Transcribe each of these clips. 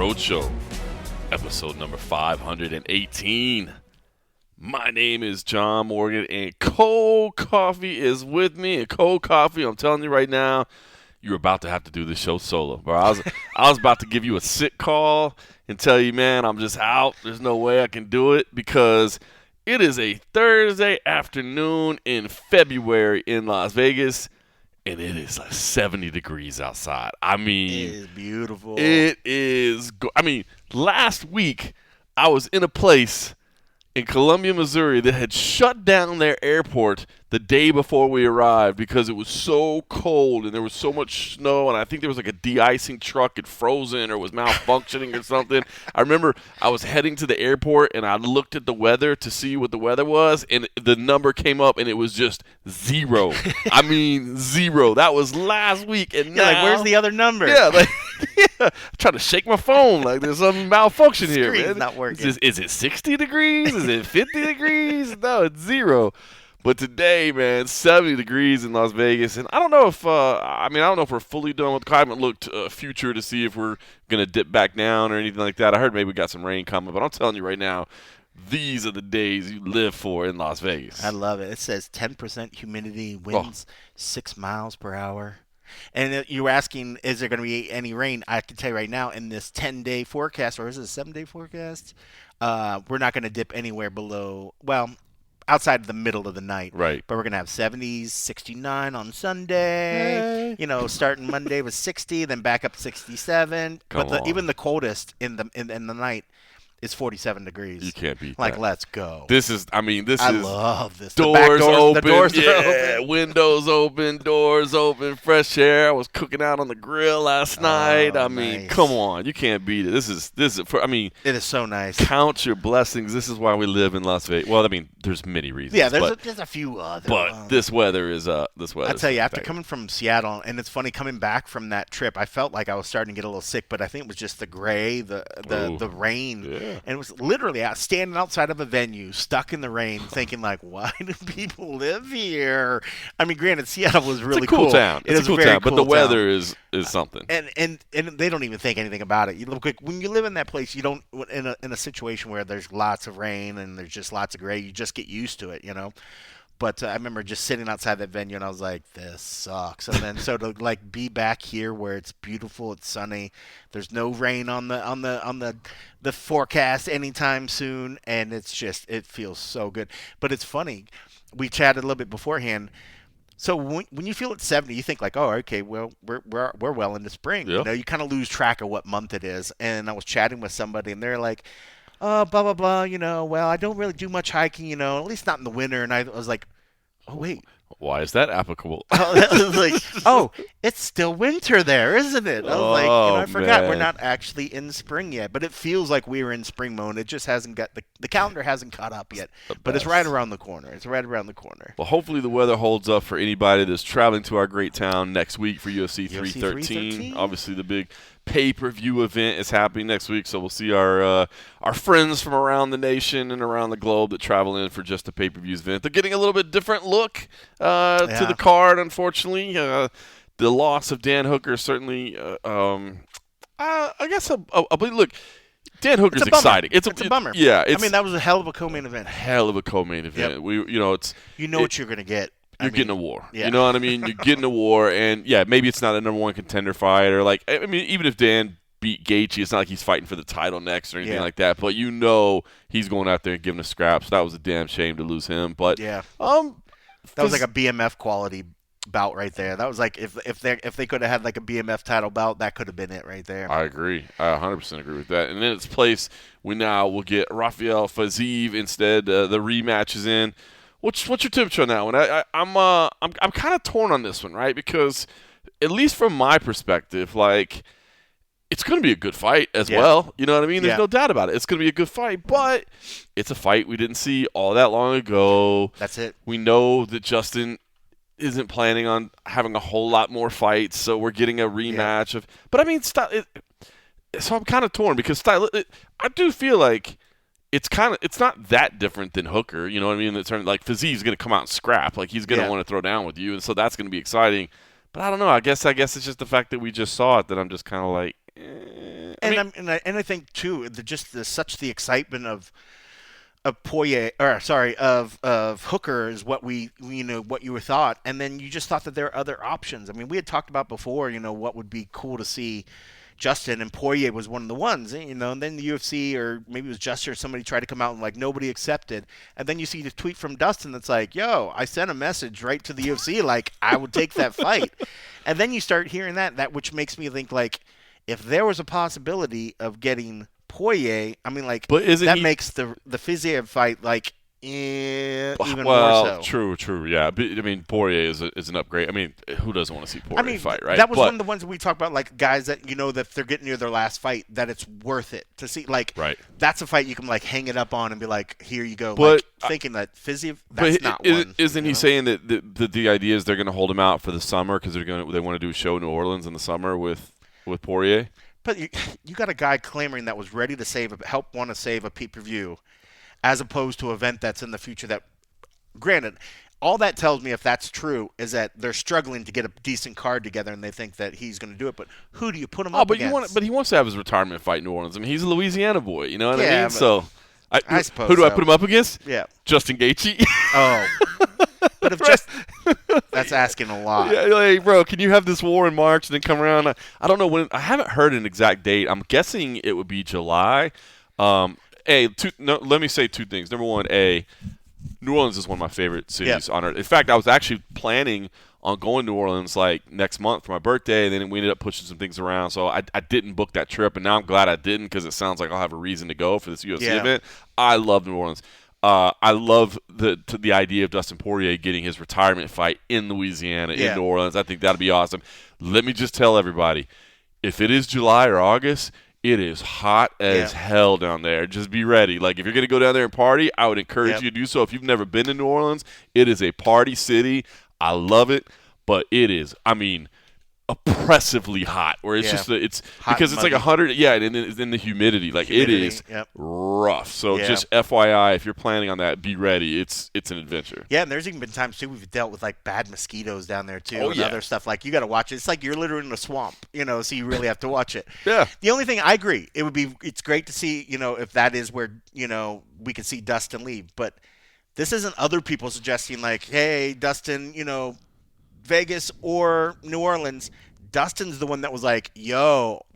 Roadshow, episode number 518. My name is John Morgan, and Cold Coffee is with me. And Cold Coffee, I'm telling you right now, you're about to have to do this show solo. Bro, I was about to give you a sick call and tell you, man, I'm just out. There's no way I can do it because it is a Thursday afternoon in February in Las Vegas. And it is like 70 degrees outside. I mean, it is beautiful. It is. Last week I was in a place in Columbia, Missouri that had shut down their airport the day before we arrived because it was so cold and there was so much snow, and I think there was like a de-icing truck had frozen or was malfunctioning or something. I remember I was heading to the airport and I looked at the weather to see what the weather was, and the number came up and it was just 0. I mean, 0. That was last week, and You're now, like, where's the other number? Yeah, I'm trying to shake my phone like there's some malfunction here, man. Screen's not working. Is it 60 degrees? Is it 50 degrees? No, it's 0. But today, man, 70 degrees in Las Vegas, and I don't know if I don't know if we're fully done with. I haven't looked future to see if we're gonna dip back down or anything like that. I heard maybe we got some rain coming, but I'm telling you right now, these are the days you live for in Las Vegas. I love it. It says 10% humidity, winds 6 miles per hour. And you were asking, is there going to be any rain? I can tell you right now, in this 10-day forecast, or is it a 7-day forecast, we're not going to dip anywhere below, outside of the middle of the night. Right. But we're going to have 70s, 69 on Sunday. Hey. Starting Monday with 60, then back up 67. Even the coldest in the night is 47 degrees. You can't beat that. Let's go. I love this. Doors open. The doors are open. Windows open, doors open, fresh air. I was cooking out on the grill last night. I mean, nice. Come on. You can't beat it. This is it is so nice. Count your blessings. This is why we live in Las Vegas. Well, there's many reasons. Yeah, there's a few other. But this weather is I tell you, after coming from Seattle, and it's funny coming back from that trip, I felt like I was starting to get a little sick, but I think it was just the gray, the rain, and it was literally standing outside of a venue, stuck in the rain, thinking like, why do people live here? I mean, granted, Seattle was really it's a cool town. It's a cool town, but the weather is something. And they don't even think anything about it. You look like when you live in that place, you don't in a situation where there's lots of rain and there's just lots of gray, you just get used to it, But I remember just sitting outside that venue, and I was like, "This sucks." And then so to be back here where it's beautiful, it's sunny, there's no rain on the forecast anytime soon, and it feels so good. But it's funny, we chatted a little bit beforehand. So when you feel it's 70, you think like, "Oh, okay, well we're well into spring." Yeah. You kind of lose track of what month it is. And I was chatting with somebody, and they're like, blah, blah, blah, well, I don't really do much hiking, at least not in the winter. And I was like, oh, wait. Why is that applicable? I was like, oh, it's still winter there, isn't it? I was like, I forgot man. We're not actually in spring yet, but it feels like we were in spring mode. It just hasn't got the calendar hasn't caught up yet, but it's right around the corner. Well, hopefully the weather holds up for anybody that's traveling to our great town next week for UFC 313. Obviously, the big pay-per-view event is happening next week, so we'll see our friends from around the nation and around the globe that travel in for just a pay-per-view event. They're getting a little bit different look to the card, unfortunately. The loss of Dan Hooker certainly, I guess, look, Dan Hooker's exciting. It's a bummer. Yeah, that was a hell of a co-main event. Yep. What you're going to get. You're getting a war. Yeah. You know what I mean? You're getting a war, and maybe it's not a number one contender fight, or even if Dan beat Gaethje, it's not like he's fighting for the title next or anything like that. But he's going out there and giving a scrap. So that was a damn shame to lose him. But that was like a BMF quality bout right there. That was like if they could have had like a BMF title bout, that could have been it right there. I agree. I 100% agree with that. And in its place, we now will get Rafael Fiziev instead. The rematch is in. What's your temperature on that one? I'm kind of torn on this one, right? Because at least from my perspective, it's going to be a good fight as well. You know what I mean? There's no doubt about it. It's going to be a good fight, but it's a fight we didn't see all that long ago. That's it. We know that Justin isn't planning on having a whole lot more fights, so we're getting a rematch of. But so I'm kind of torn because I do feel like. It's not that different than Hooker, you know what I mean? Fiziev's going to come out and scrap. He's going to want to throw down with you, and so that's going to be exciting. But I don't know. I guess it's just the fact that we just saw it that I'm just kind of like, And I think too, such the excitement of Poirier, or sorry, of Hooker is what what you were thought, and then you just thought that there are other options. I mean, we had talked about before, what would be cool to see. Justin and Poirier was one of the ones, and then the UFC, or maybe it was Justin or somebody tried to come out and like nobody accepted, and then you see the tweet from Dustin that's like, "Yo, I sent a message right to the UFC, like I would take that fight," and then you start hearing that which makes me think like, if there was a possibility of getting Poirier, I mean, like, but that makes the Fiziev fight like even more so. True, yeah. But, I mean, Poirier is an upgrade. I mean, who doesn't want to see Poirier fight, right? That was one of the ones that we talked about, like guys that that if they're getting near their last fight, that it's worth it to see. Like, right. That's a fight you can like hang it up on and be like, here you go. But like, thinking that Fiziev, that's not one. Isn't he saying that the idea is they're going to hold him out for the summer because they want to do a show in New Orleans in the summer with Poirier? But you got a guy clamoring that was ready to want to save a pay-per-view, as opposed to an event that's in the future that, granted, all that tells me, if that's true, is that they're struggling to get a decent card together and they think that he's going to do it. But who do you put him up against? But he wants to have his retirement fight in New Orleans. I mean, he's a Louisiana boy, you know what I mean? But so, I suppose who do I put him up against? Yeah. Justin Gaethje. Oh. But if that's asking a lot. Yeah, like, bro, can you have this war in March and then come around? I don't know when. I haven't heard an exact date. I'm guessing it would be July. Let me say two things. Number one, New Orleans is one of my favorite cities on earth. In fact, I was actually planning on going to New Orleans like next month for my birthday, and then we ended up pushing some things around. So I didn't book that trip, and now I'm glad I didn't because it sounds like I'll have a reason to go for this UFC event. I love New Orleans. I love the idea of Dustin Poirier getting his retirement fight in Louisiana, in New Orleans. I think that'd be awesome. Let me just tell everybody, if it is July or August, it is hot as hell down there. Just be ready. Like, if you're going to go down there and party, I would encourage you to do so. If you've never been to New Orleans, it is a party city. I love it, but it is, I mean, oppressively hot, where it's just it's hot because it's muddy. Like 100, and in the humidity, like humidity, it is rough. So just FYI, if you're planning on that, be ready. It's an adventure. Yeah, and there's even been times too we've dealt with like bad mosquitoes down there too, and other stuff. Like, you got to watch it. It's like you're literally in a swamp, so you really have to watch it. Yeah. The only thing, I agree, it's great to see, if that is where we could see Dustin leave, but this isn't other people suggesting like, hey, Dustin, Vegas or New Orleans. Dustin's the one that was like, yo,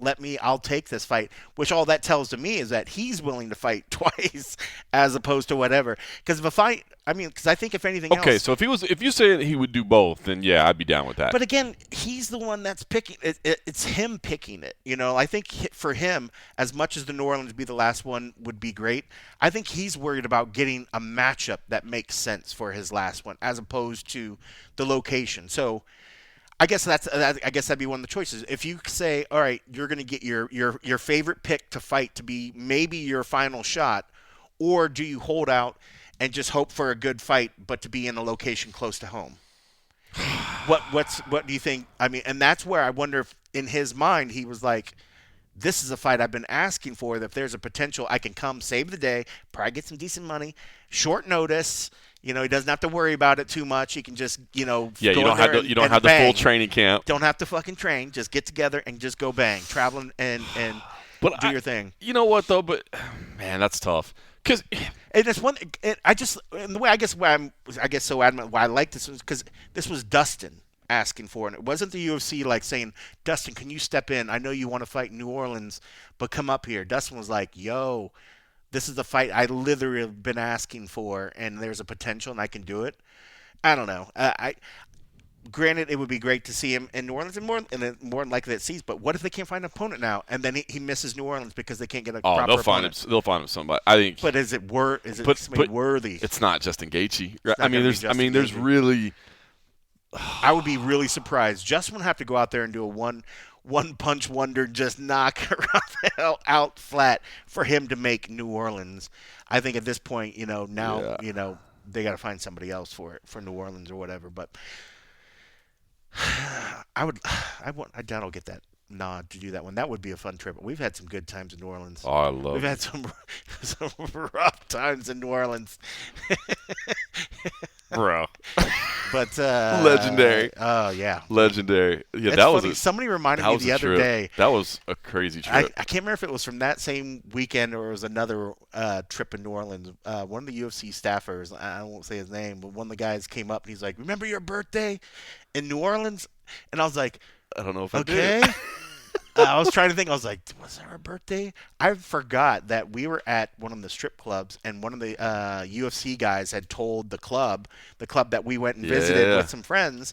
I'll take this fight, which all that tells to me is that he's willing to fight twice as opposed to whatever. Because I think if anything else. Okay, so if you say that he would do both, then yeah, I'd be down with that. But again, he's the one that's picking it. It's him picking it. I think for him, as much as the New Orleans be the last one would be great, I think he's worried about getting a matchup that makes sense for his last one as opposed to the location. So I guess that'd be one of the choices. If you say, all right, you're going to get your favorite pick to fight to be maybe your final shot, or do you hold out and just hope for a good fight, but to be in a location close to home? What do you think? I mean, and that's where I wonder if in his mind he was like, this is a fight I've been asking for. That if there's a potential, I can come save the day, probably get some decent money, short notice. He doesn't have to worry about it too much. He can just, you don't have the full training camp. Don't have to fucking train. Just get together and just go bang, traveling and do your thing. You know what though? But man, that's tough. And it's one. And the way why I'm so adamant why I like this is because this was Dustin asking for it. And it wasn't the UFC like saying, Dustin, can you step in? I know you want to fight in New Orleans, but come up here. Dustin was like, yo, this is the fight I literally have been asking for, and there's a potential, and I can do it. I don't know. Granted, it would be great to see him in New Orleans, and more likely that sees. But what if they can't find an opponent now, and then he misses New Orleans because they can't get a proper opponent? They'll find him somebody. I think. But is it somebody worthy? It's not Justin Gaethje. There's really. I would be really surprised. Justin would have to go out there and do a one punch wonder, just knock Rafael out flat for him to make New Orleans. I think at this point, they got to find somebody else for New Orleans or whatever. But I doubt I'll get that nod to do that one. That would be a fun trip. We've had some good times in New Orleans. Oh, I love. We've had some rough times in New Orleans, bro. But Legendary. Oh yeah, Legendary. Yeah, it's that was funny. Somebody reminded that me was the a other trip. day. That was a crazy I trip. can't remember if it was from that same weekend or it was another trip in New Orleans. One of the UFC staffers, I won't say his name, but one of the guys came up and he's like, "Remember your birthday in New Orleans?" And I was like, I don't know if I "Okay." did. I was trying to think. I was like, "Was there a birthday?" I forgot that we were at one of the strip clubs, and one of the UFC guys had told the club that we went and visited with some friends,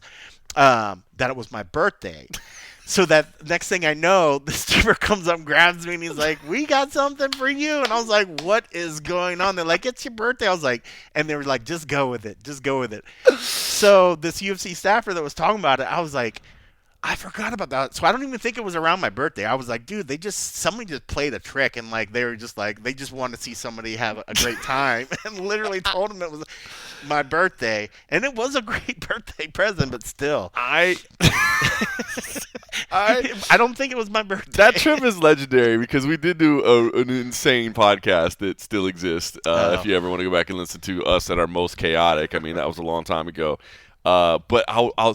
that it was my birthday. So that next thing I know, the stripper comes up, grabs me, and he's like, "We got something for you." And I was like, "What is going on?" They're like, "It's your birthday." I was like, and they were like, "Just go with it. Just go with it." So this UFC staffer that was talking about it, I was like, I forgot about that. So I don't even think it was around my birthday. I was like, dude, somebody just played a trick, and like they were just like they just wanted to see somebody have a great time, and literally told him it was my birthday, and it was a great birthday present, but still, I don't think it was my birthday. That trip is legendary because we did do an insane podcast that still exists. If you ever want to go back and listen to us at our most chaotic, I mean that was a long time ago. But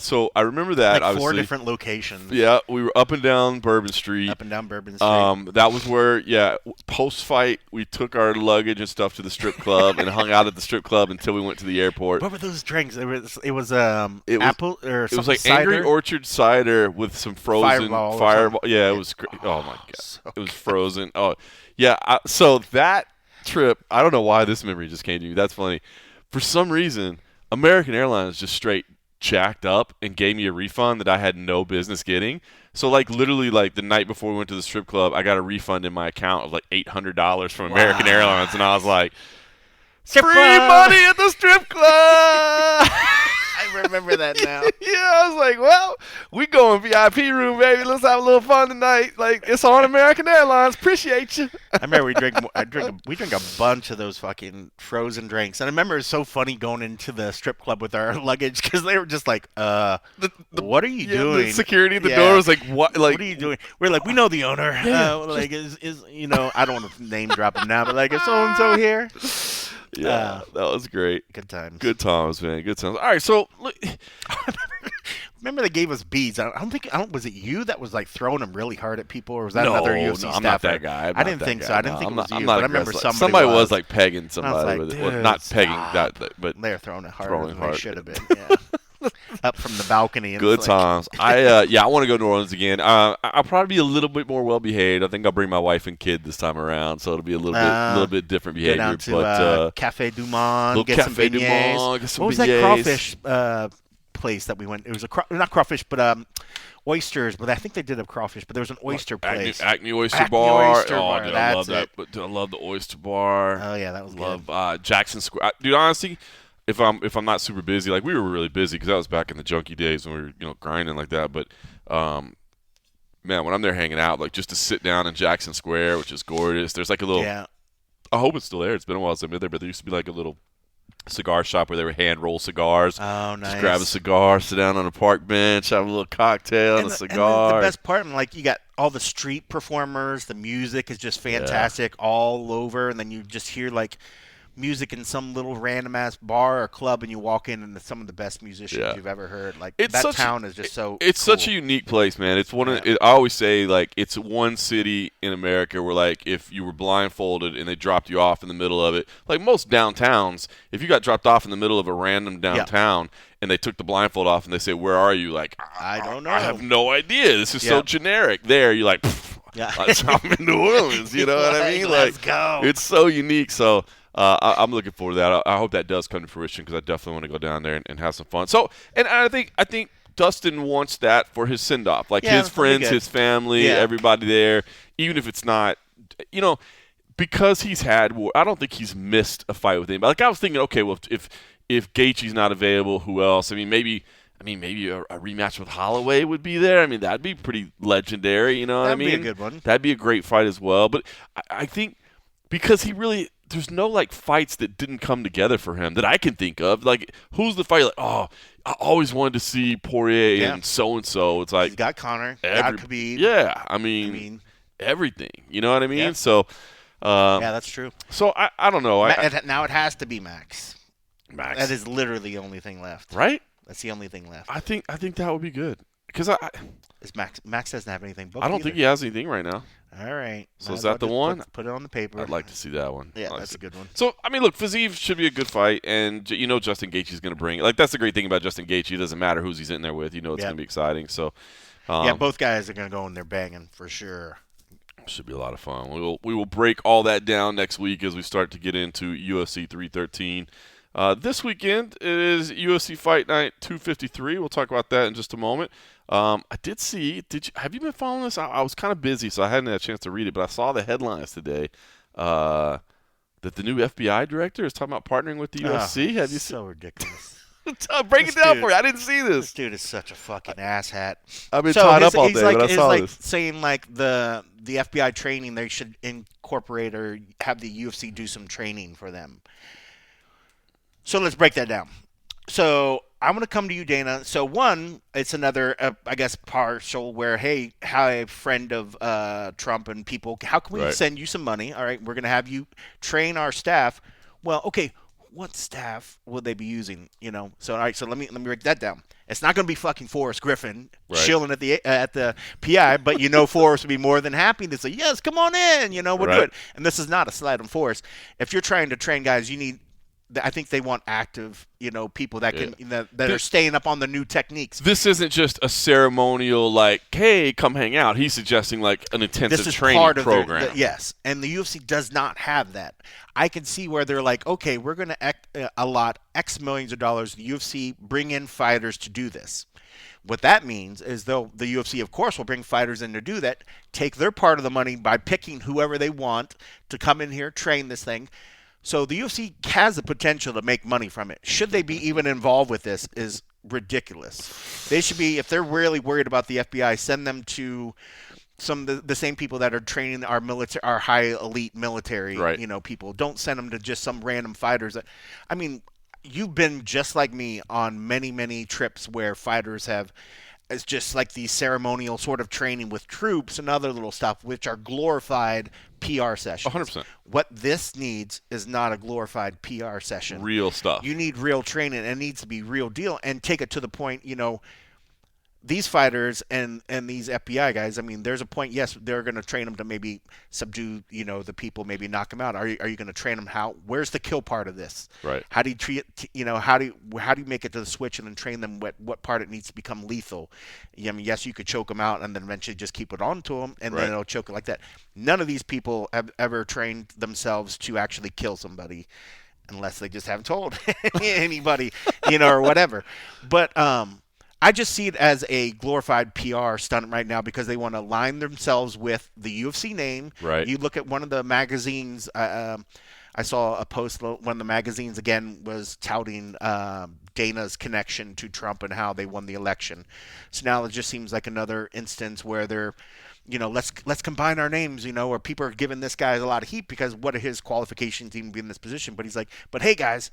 so I remember that like 4 different locations. Yeah, we were up and down Bourbon Street. Up and down Bourbon Street. That was where, post-fight, we took our luggage and stuff to the strip club and hung out at the strip club until we went to the airport. What were those drinks? It was apple or something. It was like cider? Angry Orchard cider with some frozen fireball. Yeah, it was great. Oh my god, so it was frozen. Oh yeah. So that trip, I don't know why this memory just came to me. That's funny. For some reason, American Airlines just straight jacked up and gave me a refund that I had no business getting. So like literally like the night before we went to the strip club, I got a refund in my account of like $800 from American Airlines, and I was like, strip free club! money at the strip club. I remember that now. Yeah, I was like, well, we going VIP room, baby. Let's have a little fun tonight. Like, it's on American Airlines. Appreciate you. I remember we drank a bunch of those fucking frozen drinks, and I remember it was so funny going into the strip club with our luggage because they were just like, what are you doing? The security at the door was like, what? Like, what are you doing? We're like, we know the owner. Like, is I don't want to name drop him now, but like, is so and so here? Yeah, that was great. Good times. Good times, man. Good times. All right, so look. Remember they gave us beads. I don't think was it you that was like throwing them really hard at people, or was that No, another UFC staffer? I'm not that guy. I didn't think so. I didn't think it was you. But I remember somebody was like pegging somebody like, with it. Well, not pegging that, but they're throwing it harder than they should have been. Yeah. Up from the balcony. And good times. I want to go to New Orleans again. I'll probably be a little bit more well behaved. I think I'll bring my wife and kid this time around, so it'll be a little bit different behavior. Go down to Café Du Monde, get some beignets. What was that crawfish place that we went? It was not crawfish, but oysters. But I think they did have crawfish. But there was an oyster place. Acme Oyster Bar. Oyster Bar. Dude, I love that. But I love the Oyster Bar. Oh yeah, that was good. Love Jackson Square. Dude, honestly, if I'm not super busy, like we were really busy because that was back in the junkie days when we were grinding like that. But man, when I'm there hanging out, like just to sit down in Jackson Square, which is gorgeous. There's like a little. Yeah. I hope it's still there. It's been a while since I've been there, but there used to be like a little cigar shop where they would hand roll cigars. Oh, nice. Just grab a cigar, sit down on a park bench, have a little cocktail and a cigar. And the best part, like you got all the street performers. The music is just fantastic all over, and then you just hear like music in some little random ass bar or club, and you walk in and it's some of the best musicians you've ever heard. Like that town is just so. It's cool. such a unique place, man. It's one of. I always say like it's one city in America where like if you were blindfolded and they dropped you off in the middle of it, like most downtowns, if you got dropped off in the middle of a random downtown and they took the blindfold off and they say, "Where are you?" Like I don't know. I have no idea. This is so generic. There, you're like, I'm in New Orleans. You know what I mean? Let's go. It's so unique. So. I'm looking forward to that. I hope that does come to fruition because I definitely want to go down there and have some fun. So, and I think Dustin wants that for his send off, like his friends, his family, everybody there. Even if it's not, because he's had. I don't think he's missed a fight with anybody. Like I was thinking, okay, well, if Gaethje's not available, who else? I mean, maybe a rematch with Holloway would be there. I mean, that'd be pretty legendary. You know what I mean? That'd be a good one. That'd be a great fight as well. But I think because he really. There's no like fights that didn't come together for him that I can think of. Like, who's the fight? Like, I always wanted to see Poirier and so and so. It's like he's got Conor, got Khabib. Yeah, I mean everything. You know what I mean? Yeah. So, that's true. So I don't know. Now it has to be Max. That is literally the only thing left. Right? That's the only thing left. I think that would be good because Is Max doesn't have anything booked I don't either. think he has anything right now. All right. So is that the one? Put it on the paper. I'd like to see that one. Yeah, that's a good one. So, I mean, look, Fiziev should be a good fight, and Justin Gaethje's going to bring it. Like, that's the great thing about Justin Gaethje. It doesn't matter who's he's in there with. It's going to be exciting. So, both guys are going to go in there banging for sure. Should be a lot of fun. We will break all that down next week as we start to get into UFC 313. This weekend it is UFC Fight Night 253. We'll talk about that in just a moment. I did see. Have you been following this? I was kind of busy, so I hadn't had a chance to read it. But I saw the headlines today that the new FBI director is talking about partnering with the UFC. Have you seen? So ridiculous. Break it down for you. I didn't see this. This dude is such a fucking asshat. I've been tied up all day, but I saw this. Saying like the FBI training, they should incorporate or have the UFC do some training for them. So let's break that down. So I'm going to come to you, Dana. So one, it's another, I guess, partial where, hey, hi, friend of Trump and people, how can we send you some money? All right, we're going to have you train our staff. Well, okay, what staff will they be using? So all right, so let me break that down. It's not going to be fucking Forrest Griffin chilling at the PI, but Forrest would be more than happy to say, yes, come on in. We'll do it. And this is not a slight on Forrest. If you're trying to train guys, you need. I think they want active, people that can that are staying up on the new techniques. This isn't just a ceremonial like, hey, come hang out. He's suggesting like an intensive training program. Yes, and the UFC does not have that. I can see where they're like, okay, we're going to allot X millions of dollars. The UFC bring in fighters to do this. What that means is though the UFC, of course, will bring fighters in to do that, take their part of the money by picking whoever they want to come in here, train this thing. So the UFC has the potential to make money from it. Should they be even involved with this is ridiculous. They should be, if they're really worried about the FBI, send them to some of the same people that are training our military, our high elite military, people. Don't send them to just some random fighters. I mean, you've been just like me on many, many trips where fighters have. It's just like the ceremonial sort of training with troops and other little stuff, which are glorified PR sessions. 100%. What this needs is not a glorified PR session. Real stuff. You need real training, and it needs to be real deal, and take it to the point, these fighters and these FBI guys, I mean, there's a point, yes, they're going to train them to maybe subdue, the people, maybe knock them out. Are you going to train them how? Where's the kill part of this? Right. How do you treat, how do you make it to the switch and then train them what part it needs to become lethal? I mean, yes, you could choke them out and then eventually just keep it on to them and then it'll choke it like that. None of these people have ever trained themselves to actually kill somebody unless they just haven't told anybody, or whatever. But, I just see it as a glorified PR stunt right now because they want to align themselves with the UFC name. Right. You look at one of the magazines. I saw a post. One of the magazines again was touting Dana's connection to Trump and how they won the election. So now it just seems like another instance where they're, let's combine our names. Where people are giving this guy a lot of heat because what are his qualifications to even be in this position? But he's like, but hey guys.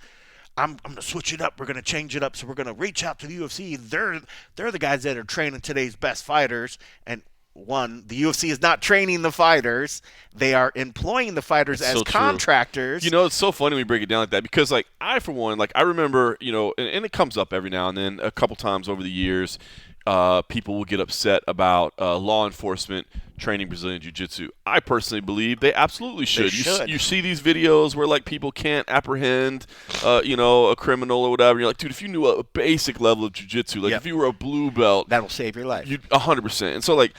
I'm going to switch it up. We're going to change it up. So we're going to reach out to the UFC. They're the guys that are training today's best fighters. And one, the UFC is not training the fighters. They are employing the fighters as contractors. It's so funny when we break it down like that because, like, I, for one, like, I remember, and it comes up every now and then a couple times over the years, people will get upset about law enforcement training Brazilian Jiu-Jitsu. I personally believe they absolutely should. You see these videos where like people can't apprehend, a criminal or whatever. You're like, dude, if you knew a basic level of Jiu-Jitsu, like if you were a blue belt, that'll save your life. 100%. And so like.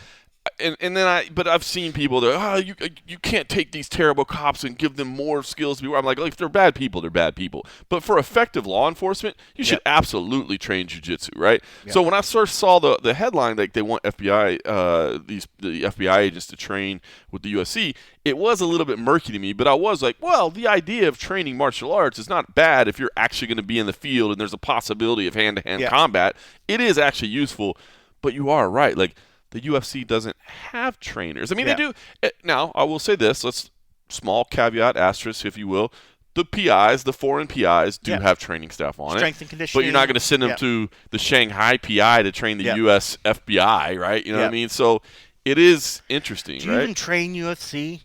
And then I've seen people that you can't take these terrible cops and give them more skills. I'm like, if they're bad people, they're bad people. But for effective law enforcement, you should absolutely train jiu-jitsu, right? Yep. So when I first saw the headline, like they want FBI the FBI agents to train with the UFC, it was a little bit murky to me. But I was like, well, the idea of training martial arts is not bad if you're actually going to be in the field and there's a possibility of hand-to-hand combat. It is actually useful. But you are right, like. The UFC doesn't have trainers. I mean, they do. Now, I will say this. Small caveat, asterisk, if you will. The PIs, the foreign PIs, do have training staff on Strength and conditioning. But you're not going to send them to the Shanghai PI to train the US FBI, right? You know what I mean? So it is interesting, Do you even train UFC?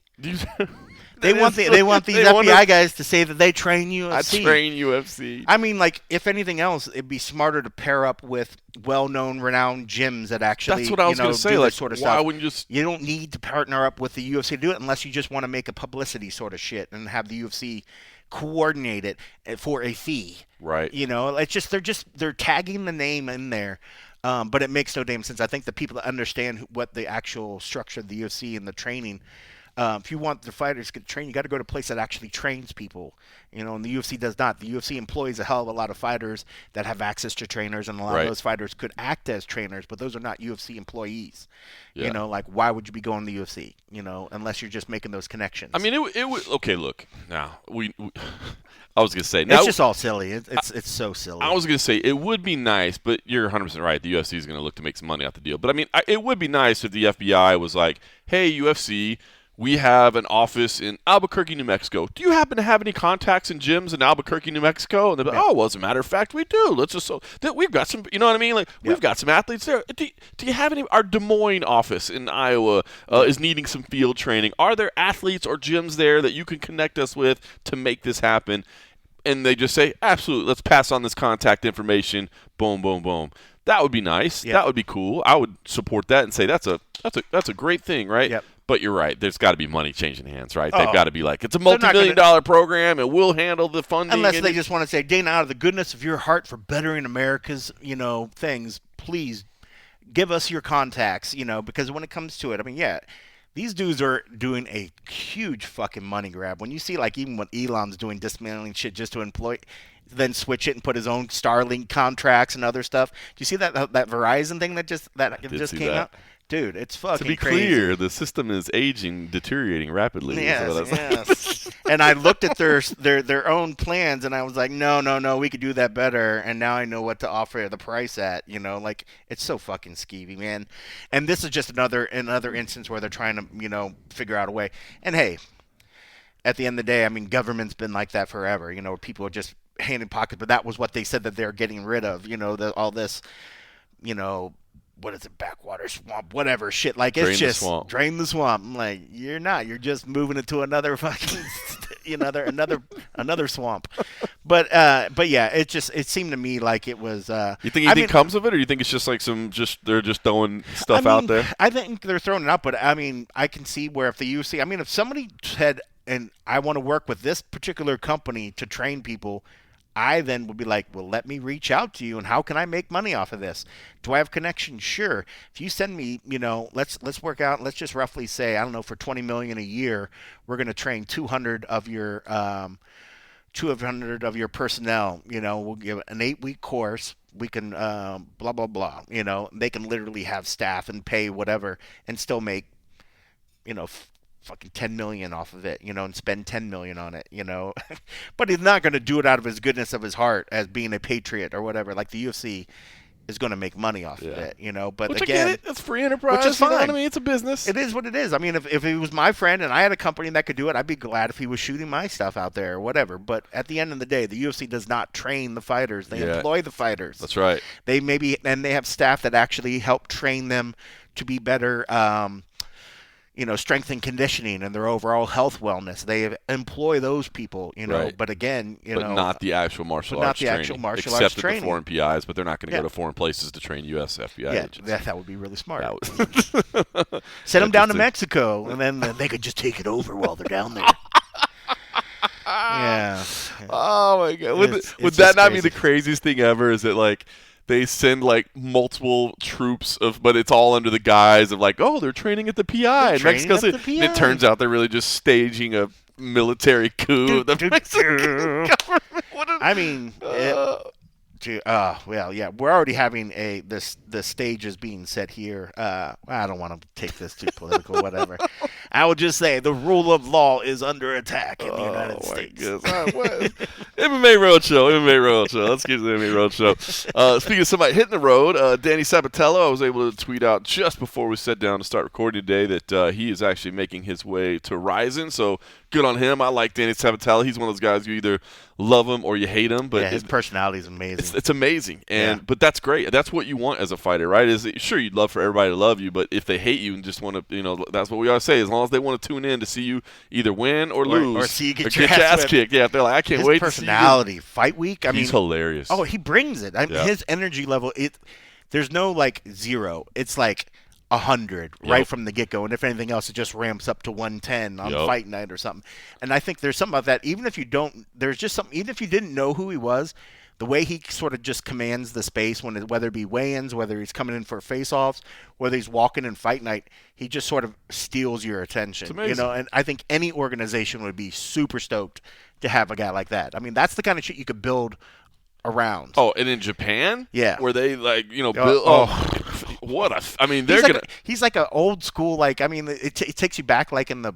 They want these FBI guys to say that they train UFC. I train UFC. I mean, like, if anything else, it'd be smarter to pair up with well-known, renowned gyms that actually, That's what I was going to say. Like, sort of why stuff. wouldn't you just? You don't need to partner up with the UFC to do it unless you just want to make a publicity sort of shit and have the UFC coordinate it for a fee. Right. It's just they're tagging the name in there. But it makes no damn sense. I think the people that understand what the actual structure of the UFC and the training, if you want the fighters to get trained, you got to go to a place that actually trains people. And the UFC does not. The UFC employs a hell of a lot of fighters that have access to trainers, and a lot of those fighters could act as trainers, but those are not UFC employees. Yeah. Like, why would you be going to the UFC? Unless you're just making those connections. I mean, it would. Okay, look. Now we I was gonna say now, it's just all silly. It's so silly. I was gonna say it would be nice, but you're 100% right. The UFC is gonna look to make some money off the deal. But I mean, it would be nice if the FBI was like, "Hey, UFC, we have an office in Albuquerque, New Mexico. Do you happen to have any contacts in gyms in Albuquerque, New Mexico?" And they're like, "Oh, well, as a matter of fact, we do. Let's just we've got some. You know what I mean? Like we've got some athletes there. Do you have any? Our Des Moines office in Iowa is needing some field training. Are there athletes or gyms there that you can connect us with to make this happen?" And they just say, "Absolutely. Let's pass on this contact information. Boom, boom, boom." That would be nice. Yep. That would be cool. I would support that and say that's a great thing, right? Yep. But you're right. There's got to be money changing hands, right? They've got to be like, it's a multi-million-dollar program, and we'll handle the funding. Unless they just want to say, Dana, out of the goodness of your heart for bettering America's, things, please give us your contacts, because when it comes to it, I mean, yeah, these dudes are doing a huge fucking money grab. When you see, like, even what Elon's doing, dismantling shit just to employ, then switch it and put his own Starlink contracts and other stuff. Do you see that Verizon thing that just came out? Dude, it's fucking crazy. To be clear, the system is deteriorating rapidly. Yes. And I looked at their own plans, and I was like, no, we could do that better. And now I know what to offer the price at. Like, it's so fucking skeevy, man. And this is just another instance where they're trying to, figure out a way. And hey, at the end of the day, I mean, government's been like that forever. Where people are just handing pockets, but that was what they said that they're getting rid of. All this, what is it, backwater swamp, whatever shit. Like, it's just drain the swamp. I'm like, you're not. You're just moving it to another fucking, another swamp. But yeah, it seemed to me like it was. You think anything comes of it, or you think it's just like they're just throwing stuff out there? I think they're throwing it out, but I mean, I can see where if the UFC, I mean, if somebody said, and I want to work with this particular company to train people, I then would be like, well, let me reach out to you, and how can I make money off of this? Do I have connections? Sure. If you send me, let's work out. Let's just roughly say, I don't know, for $20 million a year, we're going to train 200 of your personnel. We'll give an 8-week course. We can blah blah blah. They can literally have staff and pay whatever, and still make, fucking $10 million off of it, and spend $10 million on it, but he's not going to do it out of his goodness of his heart as being a patriot or whatever. Like, the UFC is going to make money off of it, but which, again, I get it. It's free enterprise, which is fine. I mean, it's a business. It is what it is. I mean, if he was my friend and I had a company that could do it, I'd be glad if he was shooting my stuff out there or whatever. But at the end of the day, the UFC does not train the fighters. They employ the fighters. That's right. And they have staff that actually help train them to be better, strength and conditioning and their overall health wellness. They employ those people, right. But again, but not the actual martial arts training. Except the foreign PIs, but they're not going to go to foreign places to train U.S. FBI agents. That would be really smart. Send them down to Mexico, and then they could just take it over while they're down there. Yeah. Oh my God! Would that not be the craziest thing ever? Is it like, they send like multiple troops but it's all under the guise of like, oh, they're training at the PI in Mexico. And it turns out they're really just staging a military coup of the Mexican government. I mean, well, yeah, we're already having the stage is being set here. I don't want to take this too political, whatever. I will just say the rule of law is under attack in the United States. MMA Roadshow. Let's get to the MMA Roadshow. Speaking of somebody hitting the road, Danny Sabatello, I was able to tweet out just before we sat down to start recording today that he is actually making his way to Ryzen. So good on him. I like Danny Sabatella. He's one of those guys you either love him or you hate him. But yeah, his personality is amazing. It's amazing, but that's great. That's what you want as a fighter, right? Sure, you'd love for everybody to love you, but if they hate you and just want to, that's what we always say. As long as they want to tune in to see you either win or lose, or see you get your ass kicked. Yeah, they're like, I can't his wait. Personality, to see fight week. I mean, he's hilarious. Oh, he brings it. His energy level. There's no like 0. It's like 100 right from the get-go, and if anything else, it just ramps up to 110 on Fight Night or something. And I think there's something about that. Even if you don't, there's just something. Even if you didn't know who he was, the way he sort of just commands the space whether it be weigh-ins, whether he's coming in for face-offs, whether he's walking in Fight Night, he just sort of steals your attention. It's amazing. And I think any organization would be super stoked to have a guy like that. I mean, that's the kind of shit you could build around. Oh, and in Japan, where they build, he's like an old school, like, I mean, it takes you back like in the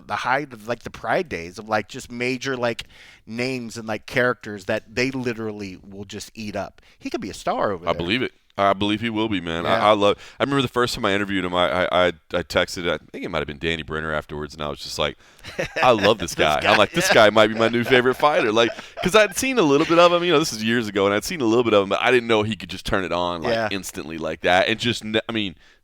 height of like the Pride days of like just major like names and like characters that they literally will just eat up. He could be a star over there. I believe it. I believe he will be, man. Yeah. I remember the first time I interviewed him, I texted, I think it might have been Danny Brenner afterwards, and I was just like, I love this guy. I'm like, this guy might be my new favorite fighder. Like, because I'd seen a little bit of him, this is years ago, and I'd seen a little bit of him, but I didn't know he could just turn it on like instantly like that, and just,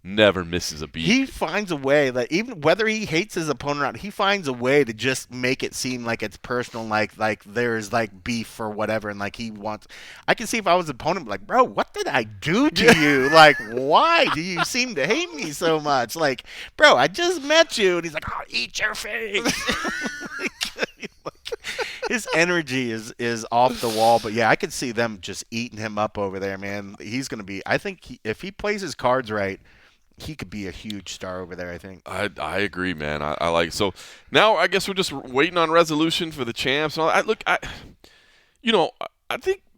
never misses a beat. He finds a way that even whether he hates his opponent or not, he finds a way to just make it seem like it's personal, like there's like beef or whatever, and like he wants. I can see if I was an opponent, like, bro, what did I do to you? Like, why do you seem to hate me so much? Like, bro, I just met you, and he's like, I'll eat your face. His energy is off the wall, but yeah, I could see them just eating him up over there, man. He's gonna be. I think if he plays his cards right, he could be a huge star over there, I think. I agree, man. I like it. So now I guess we're just waiting on resolution for the champs. I think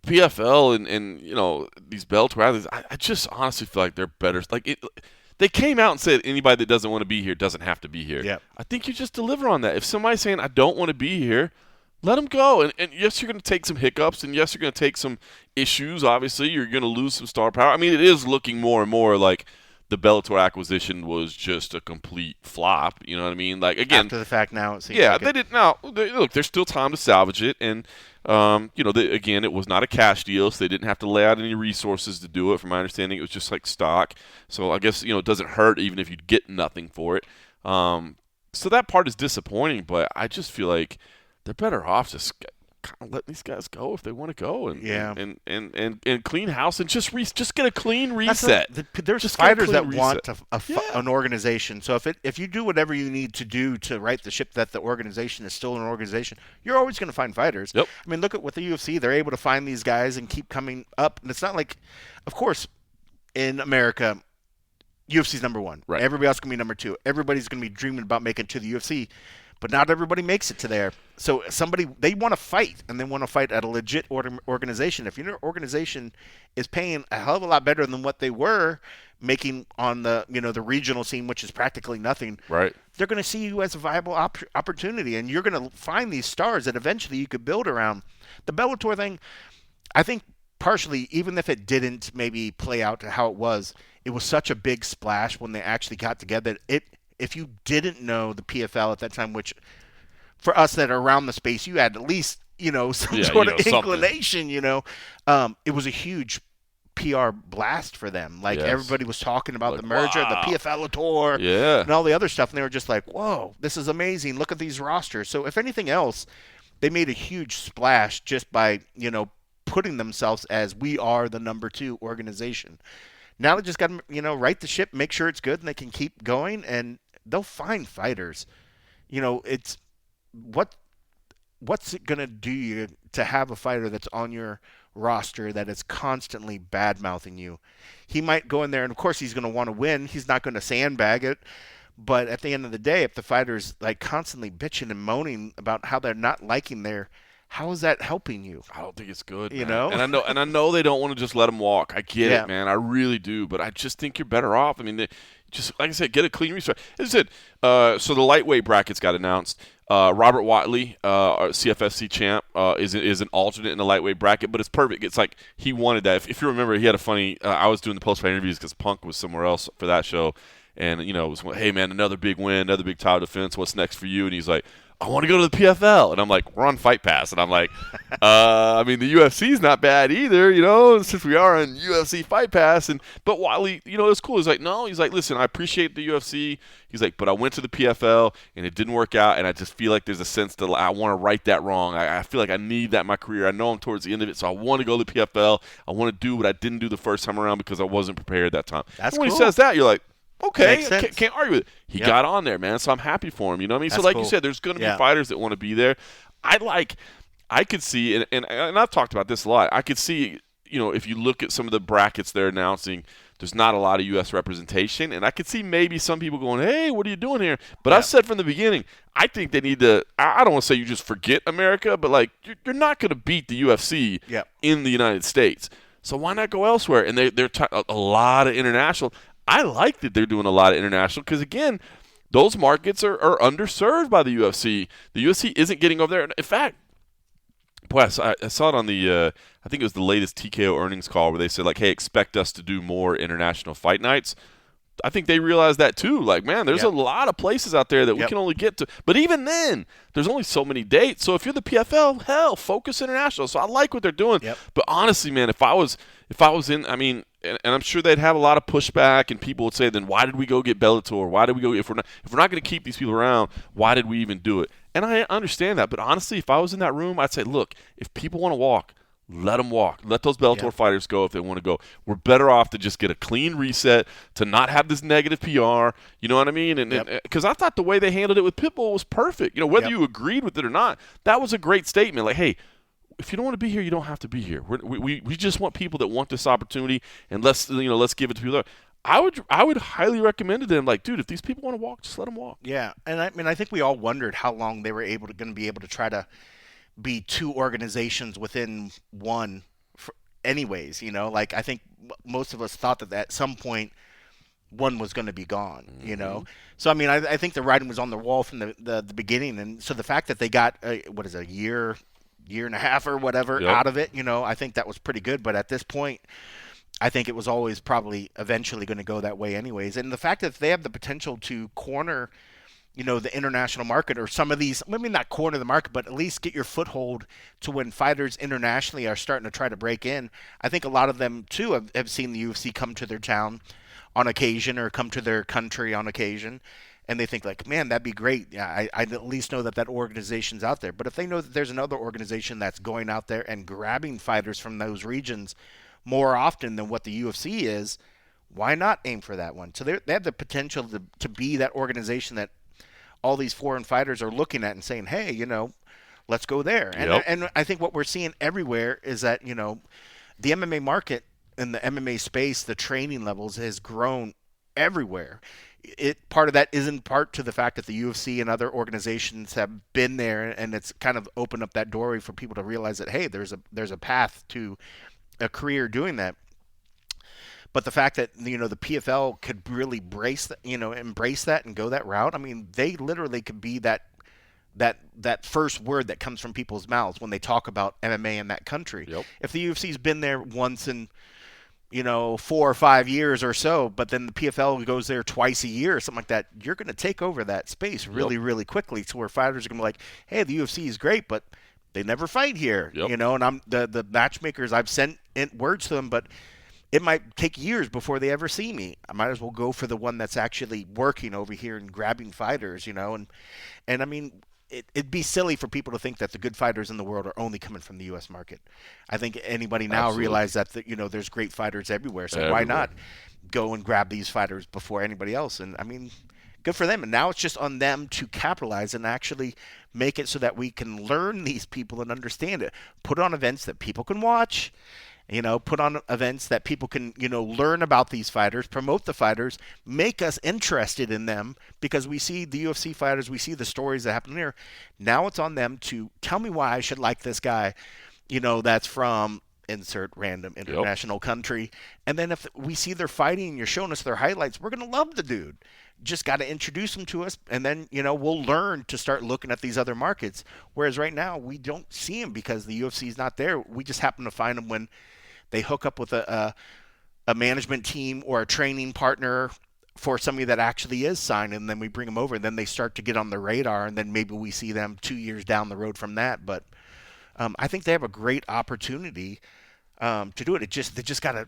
PFL and these Bellator athletes, I just honestly feel like they're better. Like they came out and said anybody that doesn't want to be here doesn't have to be here. Yep. I think you just deliver on that. If somebody's saying I don't want to be here, let them go. And yes, you're going to take some hiccups, and yes, you're going to take some issues. Obviously, you're going to lose some star power. I mean, it is looking more and more like the Bellator acquisition was just a complete flop. You know what I mean? Like, again, after the fact, now it seems. Yeah, like they didn't. Now, look, there's still time to salvage it, and again, it was not a cash deal, so they didn't have to lay out any resources to do it. From my understanding, it was just like stock. So I guess it doesn't hurt even if you get nothing for it. So that part is disappointing, but I just feel like they're better off just kind of letting these guys go if they want to go, and clean house and just get a clean reset. There's just fighters that want an organization. So if you do whatever you need to do to right the ship that the organization is still an organization, you're always going to find fighters. Yep. I mean, look at with the UFC, they're able to find these guys and keep coming up. And it's not like, of course, in America, UFC's number one. Right. Everybody else can be number two. Everybody's going to be dreaming about making it to the UFC. But not everybody makes it to there. So they want to fight, and they want to fight at a legit organization. If your organization is paying a hell of a lot better than what they were making on the the regional scene, which is practically nothing, right? They're going to see you as a viable opportunity, and you're going to find these stars that eventually you could build around. The Bellator thing, I think partially, even if it didn't maybe play out to how it was such a big splash when they actually got together. If you didn't know the PFL at that time, which for us that are around the space, you had at least, some sort of inclination, it was a huge PR blast for them. Like, everybody was talking about the merger, the PFL and all the other stuff, and they were just like, whoa, this is amazing. Look at these rosters. So if anything else, they made a huge splash just by, putting themselves as we are the number 2 organization. Now they just got to, right the ship, make sure it's good, and they can keep going, and they'll find fighters. It's what's it going to do you to have a fighter that's on your roster that is constantly bad-mouthing you? He might go in there, and of course he's going to want to win. He's not going to sandbag it. But at the end of the day, if the fighter's like constantly bitching and moaning about how they're not liking how is that helping you? I don't think it's good, man. And I know they don't want to just let him walk. I get it, man. I really do. But I just think you're better off. I mean, just like I said, get a clean restart. As I said, so the lightweight brackets got announced. Robert Watley, our CFFC champ, is an alternate in the lightweight bracket, but it's perfect. It's like he wanted that. If you remember, he had a funny I was doing the post-fight interviews because Punk was somewhere else for that show. And, it was, hey, man, another big win, another big title defense. What's next for you? And he's like, I want to go to the PFL. And I'm like, we're on Fight Pass. And I'm like, I mean, the UFC's not bad either, since we are on UFC Fight Pass. But Wiley, it's cool. He's like, no. He's like, listen, I appreciate the UFC. He's like, but I went to the PFL, and it didn't work out, and I just feel like there's a sense that I want to right that wrong. I feel like I need that in my career. I know I'm towards the end of it, so I want to go to the PFL. I want to do what I didn't do the first time around because I wasn't prepared that time. That's and when cool. he says that, you're like, okay, can't argue with it. He Yep. got on there, man, so I'm happy for him. You know what I mean? That's so like cool. you said, there's going to be Yeah. fighters that want to be there. I could see, and I've talked about this a lot, I could see, if you look at some of the brackets they're announcing, there's not a lot of U.S. representation, and I could see maybe some people going, hey, what are you doing here? But Yeah. I've said from the beginning, I think they need to, I don't want to say you just forget America, but like you're not going to beat the UFC Yeah. in the United States. So why not go elsewhere? And they're a lot of international. I like that they're doing a lot of international because, again, those markets are underserved by the UFC. The UFC isn't getting over there. In fact, boy, I saw it on the I think it was the latest TKO earnings call where they said, like, hey, expect us to do more international fight nights. I think they realize that too. Like, man, there's Yep. a lot of places out there that we Yep. can only get to. But even then, there's only so many dates. So if you're the PFL, hell, focus international. So I like what they're doing. Yep. But honestly, man, if I was in, I mean, and I'm sure they'd have a lot of pushback, and people would say, then why did we go get Bellator? Why did we go? If we're not going to keep these people around, why did we even do it? And I understand that. But honestly, if I was in that room, I'd say, look, if people want to walk, let them walk. Let those Bellator fighters go if they want to go. We're better off to just get a clean reset, to not have this negative PR. You know what I mean? And because I thought the way they handled it with Pitbull was perfect. Whether you agreed with it or not, that was a great statement. Like, hey, if you don't want to be here, you don't have to be here. We just want people that want this opportunity, and let's give it to people. I would highly recommend to them, like, dude, if these people want to walk, just let them walk. Yeah, and I mean, I think we all wondered how long they were going to be able to try to be two organizations within one. Anyways, like I think most of us thought that at some point one was going to be gone. So I mean, I think the writing was on the wall from the beginning, and so the fact that they got a year and a half or whatever out of it, I think that was pretty good. But at this point, I think it was always probably eventually going to go that way anyways. And the fact that they have the potential to corner, the international market, or some of these, maybe not corner the market, but at least get your foothold to when fighters internationally are starting to try to break in. I think a lot of them, too, have seen the UFC come to their town on occasion or come to their country on occasion. And they think, like, man, that'd be great. Yeah, I at least know that organization's out there. But if they know that there's another organization that's going out there and grabbing fighters from those regions more often than what the UFC is, why not aim for that one? So they have the potential to be that organization that all these foreign fighters are looking at and saying, hey, let's go there. And I think what we're seeing everywhere is that, the MMA market and the MMA space, the training levels has grown everywhere. Part of that is in part to the fact that the UFC and other organizations have been there, and it's kind of opened up that doorway for people to realize that, hey, there's a path to a career doing that. But the fact that the PFL could really embrace that and go that route, I mean, they literally could be that first word that comes from people's mouths when they talk about MMA in that country. Yep. If the UFC's been there once in 4 or 5 years or so, but then the PFL goes there twice a year or something like that, you're going to take over that space really, really quickly, to where fighters are going to be like, hey, the UFC is great, but they never fight here. And I'm the matchmakers, I've sent in words to them, but it might take years before they ever see me. I might as well go for the one that's actually working over here and grabbing fighters, and I mean, it'd be silly for people to think that the good fighters in the world are only coming from the U.S. market. I think anybody now realizes that there's great fighters everywhere, so why not go and grab these fighters before anybody else? And I mean, good for them. And now it's just on them to capitalize and actually make it so that we can learn these people and understand it. Put on events that people can watch. Put on events that people can, learn about these fighters, promote the fighters, make us interested in them, because we see the UFC fighters, we see the stories that happen here. Now it's on them to tell me why I should like this guy, that's from insert random international country. And then if we see they're fighting and you're showing us their highlights, we're going to love the dude. Just got to introduce them to us, and then, we'll learn to start looking at these other markets. Whereas right now, we don't see them because the UFC is not there. We just happen to find them when they hook up with a management team or a training partner for somebody that actually is signed, and then we bring them over, and then they start to get on the radar, and then maybe we see them 2 years down the road from that. But I think they have a great opportunity to do it. They just got to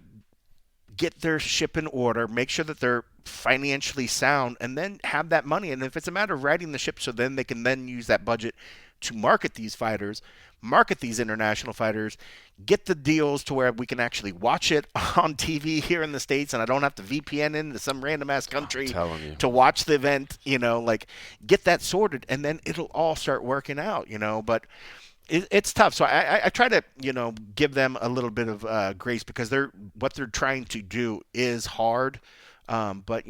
get their ship in order, make sure that they're financially sound, and then have that money. And if it's a matter of riding the ship, so then they can then use that budget to market these fighters, market these international fighters, get the deals to where we can actually watch it on TV here in the States, and I don't have to VPN into some random ass country to watch the event, like get that sorted, and then it'll all start working out, but it's tough. So I try to, give them a little bit of grace, because what they're trying to do is hard. But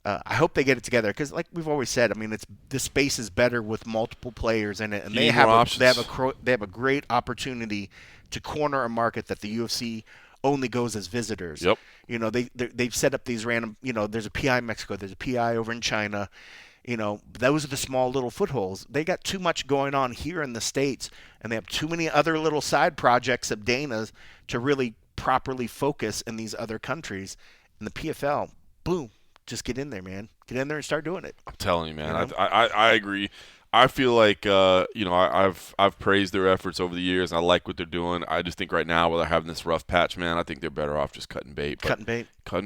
I hope they get it together, because like we've always said, I mean, this space is better with multiple players in it, and they have a great opportunity to corner a market that the UFC only goes as visitors. Yep. They've set up these random, there's a PI in Mexico, there's a PI over in China. Those are the small little footholds. They got too much going on here in the States, and they have too many other little side projects of Dana's to really properly focus in these other countries. And the PFL, boom, just get in there, man. Get in there and start doing it. I'm telling you, man. I agree. I feel like I've praised their efforts over the years. I like what they're doing. I just think right now, while they're having this rough patch, man, I think they're better off just cutting bait. Cutting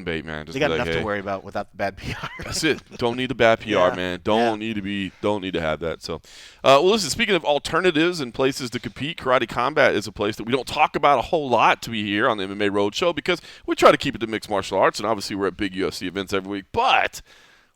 bait, man. Just they got enough to worry about without the bad PR. That's it. Don't need the bad PR, man. Don't need to have that. So, well, listen. Speaking of alternatives and places to compete, Karate Combat is a place that we don't talk about a whole lot to be here on the MMA Roadshow, because we try to keep it to mixed martial arts, and obviously we're at big UFC events every week, but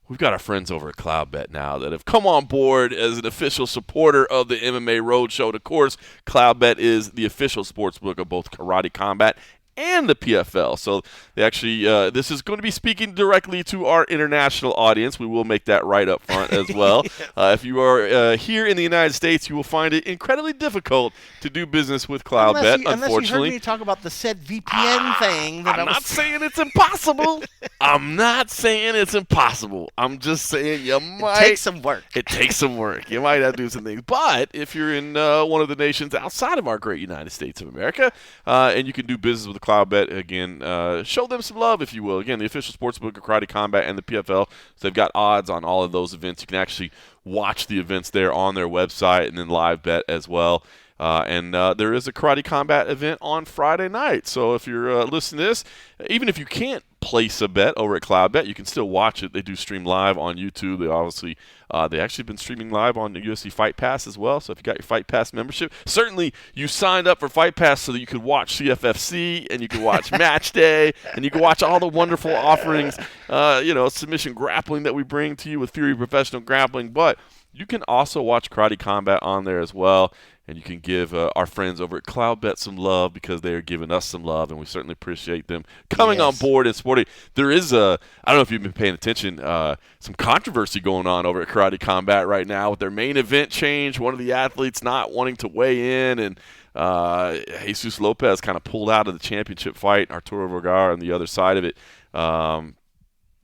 we've got our friends over at Cloudbet now that have come on board as an official supporter of the MMA Roadshow. And of course, Cloudbet is the official sportsbook of both Karate Combat and the PFL. So they actually, this is going to be speaking directly to our international audience. We will make that right up front as well. If you are here in the United States, you will find it incredibly difficult to do business with Cloudbet, unfortunately. Unless you heard me talk about the said VPN thing. I'm not saying it's impossible. I'm not saying it's impossible. I'm just saying you might. It takes some work. It takes some work. You might have to do some things. But if you're in one of the nations outside of our great United States of America, and you can do business with Cloudbet, again, show them some love, if you will. Again, the official sportsbook of Karate Combat and the PFL. So they've got odds on all of those events. You can actually watch the events there on their website and then live bet as well. And there is a Karate Combat event on Friday night. So if you're listening to this, even if you can't place a bet over at Cloudbet, you can still watch it. They do stream live on YouTube. They actually been streaming live on the UFC Fight Pass as well. So if you got your Fight Pass membership, certainly you signed up for Fight Pass so that you could watch CFFC and you could watch Match Day and you could watch all the wonderful offerings, submission grappling that we bring to you with Fury Professional Grappling. But you can also watch Karate Combat on there as well. And you can give our friends over at Cloudbet some love, because they are giving us some love, and we certainly appreciate them coming on board and supporting. There is I don't know if you've been paying attention, some controversy going on over at Karate Combat right now with their main event change. One of the athletes not wanting to weigh in, and Jesus Lopez kind of pulled out of the championship fight. Arturo Vergara on the other side of it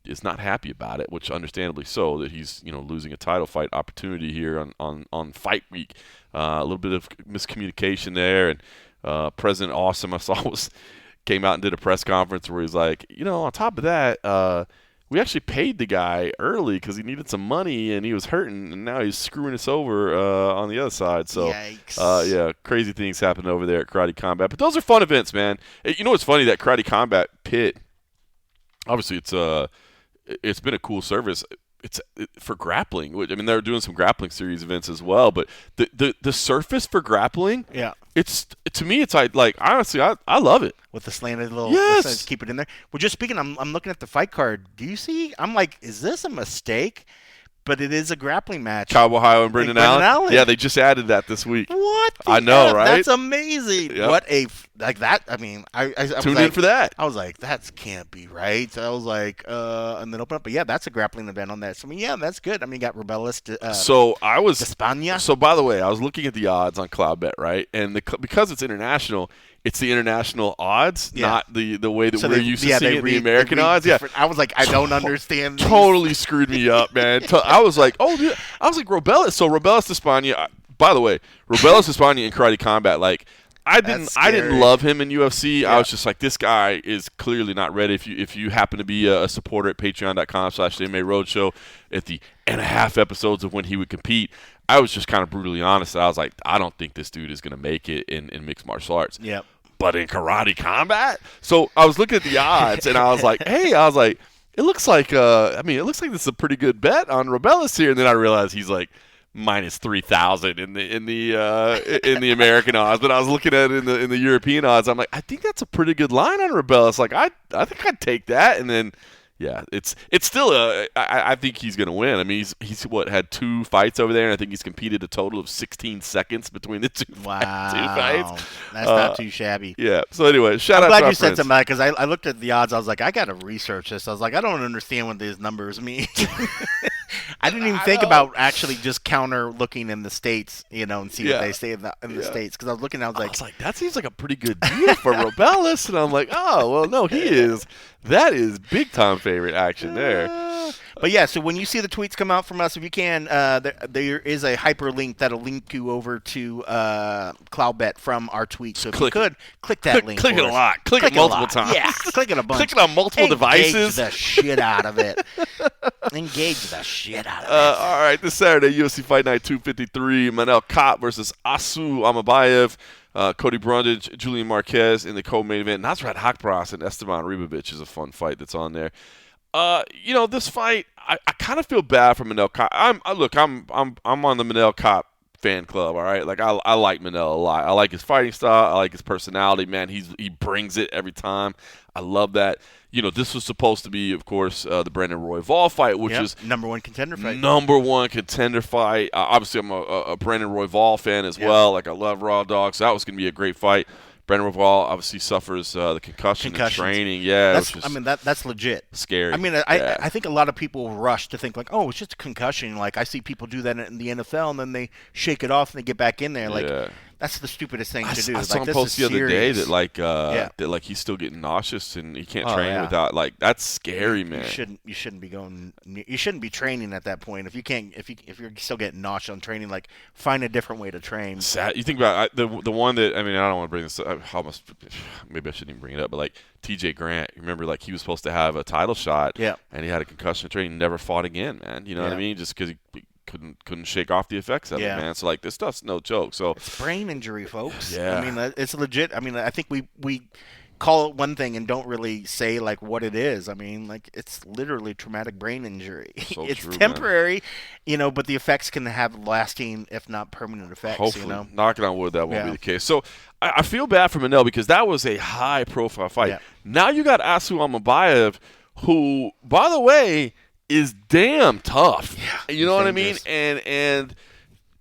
is not happy about it, which understandably so, that he's losing a title fight opportunity here on fight week. A little bit of miscommunication there, and President Awesome, I saw, came out and did a press conference where he's like, on top of that, we actually paid the guy early because he needed some money and he was hurting, and now he's screwing us over on the other side. So, yikes. Crazy things happen over there at Karate Combat. But those are fun events, man. You know what's funny? That Karate Combat pit, obviously it's been a cool service. It's for grappling. I mean, they're doing some grappling series events as well, but the surface for grappling, it's, to me, it's like honestly, I love it. With the slanted little, yes, keep it in there. Well, just speaking, I'm looking at the fight card. Do you see? I'm like, is this a mistake? But it is a grappling match. Cowboy Ohio and Brendan Allen. Yeah, they just added that this week. What? I know, right? That's amazing. Yep. What a that. I mean, I tuned in for that. I was like, that can't be right. I was like, and then open up. But yeah, that's a grappling event on that. So I mean, yeah, that's good. I mean, you got Rebellis. España. So by the way, I was looking at the odds on Cloudbet, right? And because it's international, it's the international odds, not the way that we're used to seeing the American odds. Yeah, I was like, I don't understand. Totally screwed me up, man. I was like, Rebellis. So Rebellis España. By the way, Rebellis España and Karate Combat, like, I That's didn't scary. love him in UFC. I Yeah. was just like, this guy is clearly not ready. If you happen to be a supporter at patreon.com/MMA Roadshow at the and a half episodes of when he would compete, I was just kind of brutally honest. I was like, I don't think this dude is going to make it in mixed martial arts. Yep. But in karate combat, so I was looking at the odds and I was like, hey, it looks like it looks like this is a pretty good bet on Rebellis here. And then I realized he's like minus 3,000 in the American odds, but I was looking at it in the European odds. I'm like, I think that's a pretty good line on Rebellis. Like I think I'd take that. And then yeah, it's still I think he's gonna win. I mean, he's had 2 fights over there, and I think he's competed a total of 16 seconds between the two fights. That's not too shabby. Yeah. So anyway, shout I'm out glad to our you said friends. something because I looked at the odds. I was like, I got to research this. I was like, I don't understand what these numbers mean. I didn't even think about actually just counter looking in the states, and see what they say in the states. Because I was looking, I was like, that seems like a pretty good deal for Robellis, and I'm like, oh well, no, he is. That is big time favorite action there. But yeah, so when you see the tweets come out from us, if you can, there is a hyperlink that'll link you over to Cloudbet from our tweet. So if you could, click that link. Click it a lot. Click it multiple times. Yeah, click it a bunch. Click it on multiple devices. Engage the shit out of it. Engage the shit out of it. All right, this Saturday, UFC Fight Night 253, Manel Kape versus Asu Amabayev. Cody Brundage, Julian Marquez in the co-main event. Nasrat Hakparas and Esteban Ribovic is a fun fight that's on there. This fight, I kind of feel bad for Manel Kape. I'm on the Manel Kape fan club. All right, like I like Manel a lot. I like his fighting style. I like his personality. Man, he brings it every time. I love that. This was supposed to be, of course, the Brandon Royval fight, which is number one contender fight. Obviously, I'm a Brandon Royval fan as well. Like I love Raw Dog, so that was going to be a great fight. Brandon Royval obviously suffers the concussion in training. Yeah, that's legit. Scary. I mean, I think a lot of people rush to think like, oh, it's just a concussion. Like I see people do that in the NFL, and then they shake it off and they get back in there. Like that's the stupidest thing to do. I saw him post the other day that he's still getting nauseous and he can't train without. Like that's scary, man. You shouldn't be going. You shouldn't be training at that point. If you're still getting nauseous on training, like find a different way to train. Sad. You think about the one that I don't want to bring this up. Maybe I shouldn't even bring it up. But like TJ Grant, remember, like he was supposed to have a title shot. Yeah. And he had a concussion training, never fought again, man. You know what I mean? Just because he couldn't shake off the effects of it, man. So like this stuff's no joke. So it's brain injury, folks. Yeah. I mean, it's legit. I mean, I think we call it one thing and don't really say like what it is. I mean, like it's literally traumatic brain injury. So it's true, temporary, but the effects can have lasting, if not permanent effects. Hopefully, knocking on wood, that won't be the case. So I feel bad for Manel because that was a high-profile fight. Yeah. Now you got Asu Amabayev, who, by the way, is damn tough. Yeah, you know what I mean? And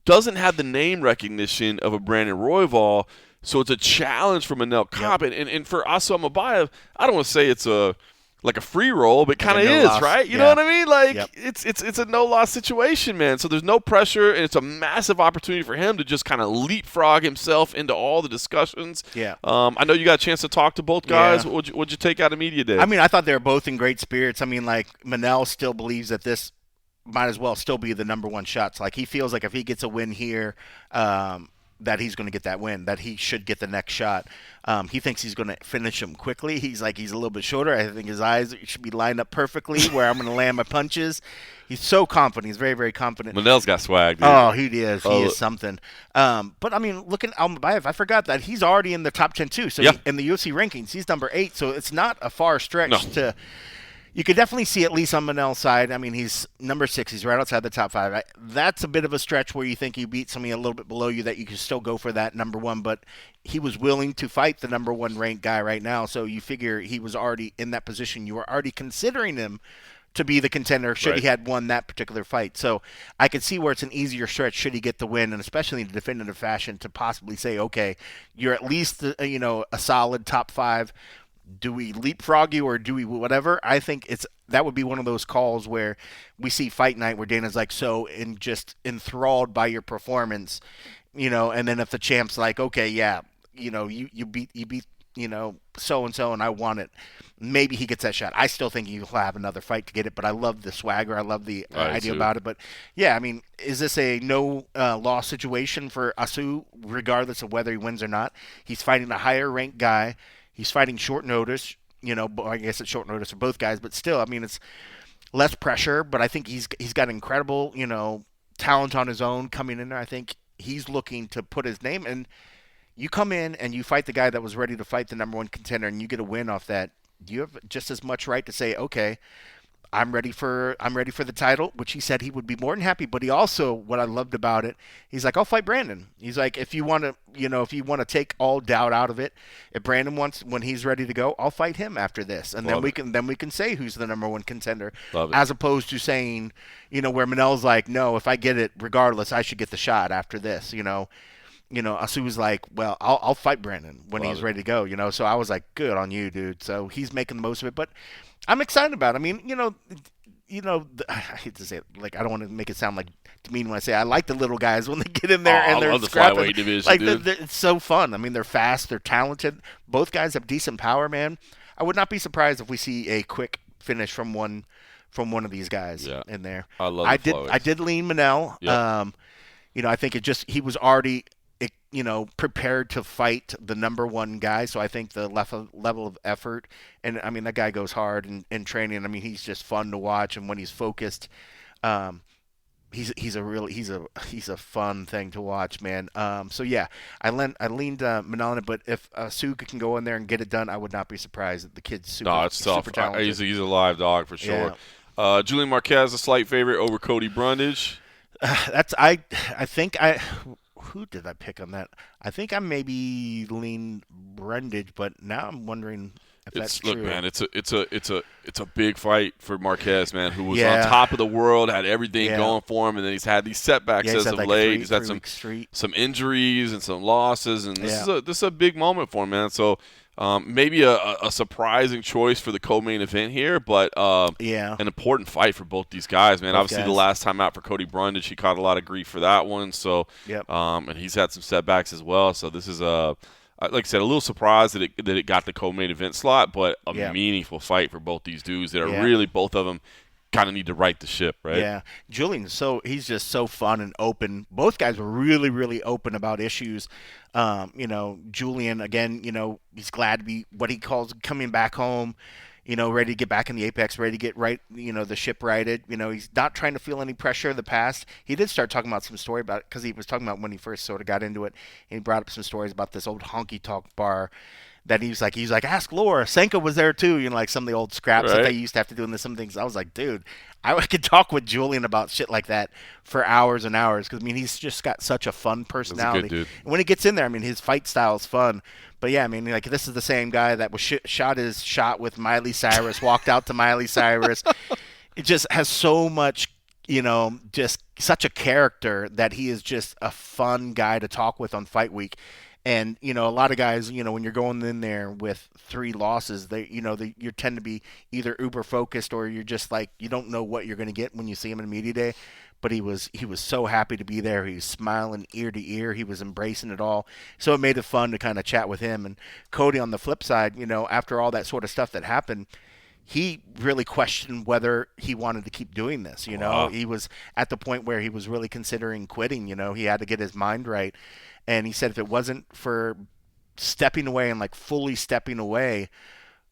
doesn't have the name recognition of a Brandon Royval, so it's a challenge for Manel Kape. Yep. And for Asu Amabayev, I don't want to say it's a free roll, but kind of is, loss. right? You know what I mean? Like Yep. it's a no-loss situation, man. So there's no pressure, and it's a massive opportunity for him to just kind of leapfrog himself into all the discussions. Yeah. I know you got a chance to talk to both guys. Yeah. What'd you take out of media day? I mean, I thought they were both in great spirits. I mean, like Manel still believes that this might as well still be the number one shots. Like he feels like if he gets a win here, that he's going to get that win, that he should get the next shot. He thinks he's going to finish him quickly. He's a little bit shorter. I think his eyes should be lined up perfectly where I'm going to land my punches. He's so confident. He's very, very confident. Manel's got swag, dude. Oh, he is. He is something. But, I mean, look at Almabayev. I forgot that he's already in the top 10, too. So in the UFC rankings, he's number 8. So it's not a far stretch to – you could definitely see at least on Manel's side. I mean, he's number 6. He's right outside the top 5. That's a bit of a stretch where you think you beat somebody a little bit below you that you can still go for that number 1. But he was willing to fight the number 1 ranked guy right now. So you figure he was already in that position. You were already considering him to be the contender should he had won that particular fight. So I could see where it's an easier stretch should he get the win, and especially in a definitive fashion to possibly say, okay, you're at least a solid top 5. Do we leapfrog you or do we whatever? I think that would be one of those calls where we see Fight Night where Dana's like just enthralled by your performance, and then if the champ's like, okay, yeah, you beat so and so, and I want it. Maybe he gets that shot. I still think he'll have another fight to get it, but I love the swagger. I love the I idea too. about it. But yeah, I mean, is this a no loss situation for Asu, regardless of whether he wins or not? He's fighting a higher ranked guy. He's fighting short notice. I guess it's short notice for both guys, but still, I mean, it's less pressure. But I think he's got incredible, talent on his own coming in there. I think he's looking to put his name and you come in and you fight the guy that was ready to fight the number one contender and you get a win off that. You have just as much right to say, okay, I'm ready for the title, which he said he would be more than happy. But he also, what I loved about it, he's like, I'll fight Brandon. He's like, if you want to, if you want to take all doubt out of it, if Brandon wants, when he's ready to go, I'll fight him after this, and Love then we can say who's the number one contender, Love it. as opposed to saying, where Manel's like, no, if I get it, regardless, I should get the shot after this, Asu was like, well, I'll fight Brandon when Love he's it. ready to go. So I was like, good on you, dude. So he's making the most of it, but I'm excited about it. I mean, I hate to say it, like I don't want to make it sound like demean when I say I like the little guys when they get in Oh, there I and they're love the scrapping. flyweight division, Like dude. it's so fun. I mean, they're fast, they're talented. Both guys have decent power, man. I would not be surprised if we see a quick finish from one of these guys Yeah, in there. I love I the did I flyweights. did lean Manel. Yep. I think he was already prepared to fight the number one guy. So I think the level of effort, and I mean that guy goes hard in training. I mean he's just fun to watch, and when he's focused, um, he's a fun thing to watch, man. So yeah, I leaned Manal on it, but if Suga can go in there and get it done, I would not be surprised. The kid's No, super it's tough. super talented. He's a live dog for sure. Yeah. Julian Marquez, a slight favorite over Cody Brundage. That's I think I who did I pick on that? I think I maybe leaned Brundage, but now I'm wondering if that's Look, true. man. It's a big fight for Marquez, man. Who was on Yeah, top of the world, had everything yeah, going for him, and then he's had these setbacks yeah. He's as had of like a late. three He's had three week streak. some injuries and some losses, and Yeah, this is a big moment for him, man. So maybe a surprising choice for the co-main event here, but yeah. an important fight for both these guys, man. Both Obviously, the guys. last time out for Cody Brundage, he caught a lot of grief for that one. So, Yep. and he's had some setbacks as well. So this is like I said, a little surprised that it got the co-main event slot, but a Yeah. meaningful fight for both these dudes that are Yeah. really both of them kind of need to right the ship, right? Yeah, Julian's he's just so fun and open. Both guys were really really open about issues. Julian again, he's glad to be what he calls coming back home. Ready to get back in the apex, ready to get right, the ship righted. He's not trying to feel any pressure of the past. He did start talking about some story about it because he was talking about when he first sort of got into it. And he brought up some stories about this old honky tonk bar that he's like, ask Laura. Senka was there too. Like some of the old scraps that they Right? used to have to do, and some things. I was like, dude, I could talk with Julian about shit like that for hours and hours because I mean he's just got such a fun That's a good personality. dude. And when he gets in there, I mean his fight style is fun. But yeah, I mean like this is the same guy that was shot his shot with Miley Cyrus, walked out to Miley Cyrus. It just has so much, just such a character that he is just a fun guy to talk with on fight week. And a lot of guys, when you're going in there with three losses, you tend to be either uber focused or you're just like you don't know what you're going to get when you see him in media day. But he was so happy to be there. He was smiling ear to ear. He was embracing it all. So it made it fun to kind of chat with him. And Cody on the flip side, after all that sort of stuff that happened, he really questioned whether he wanted to keep doing this. Wow. He was at the point where he was really considering quitting. He had to get his mind right. And he said if it wasn't for stepping away and like fully stepping away,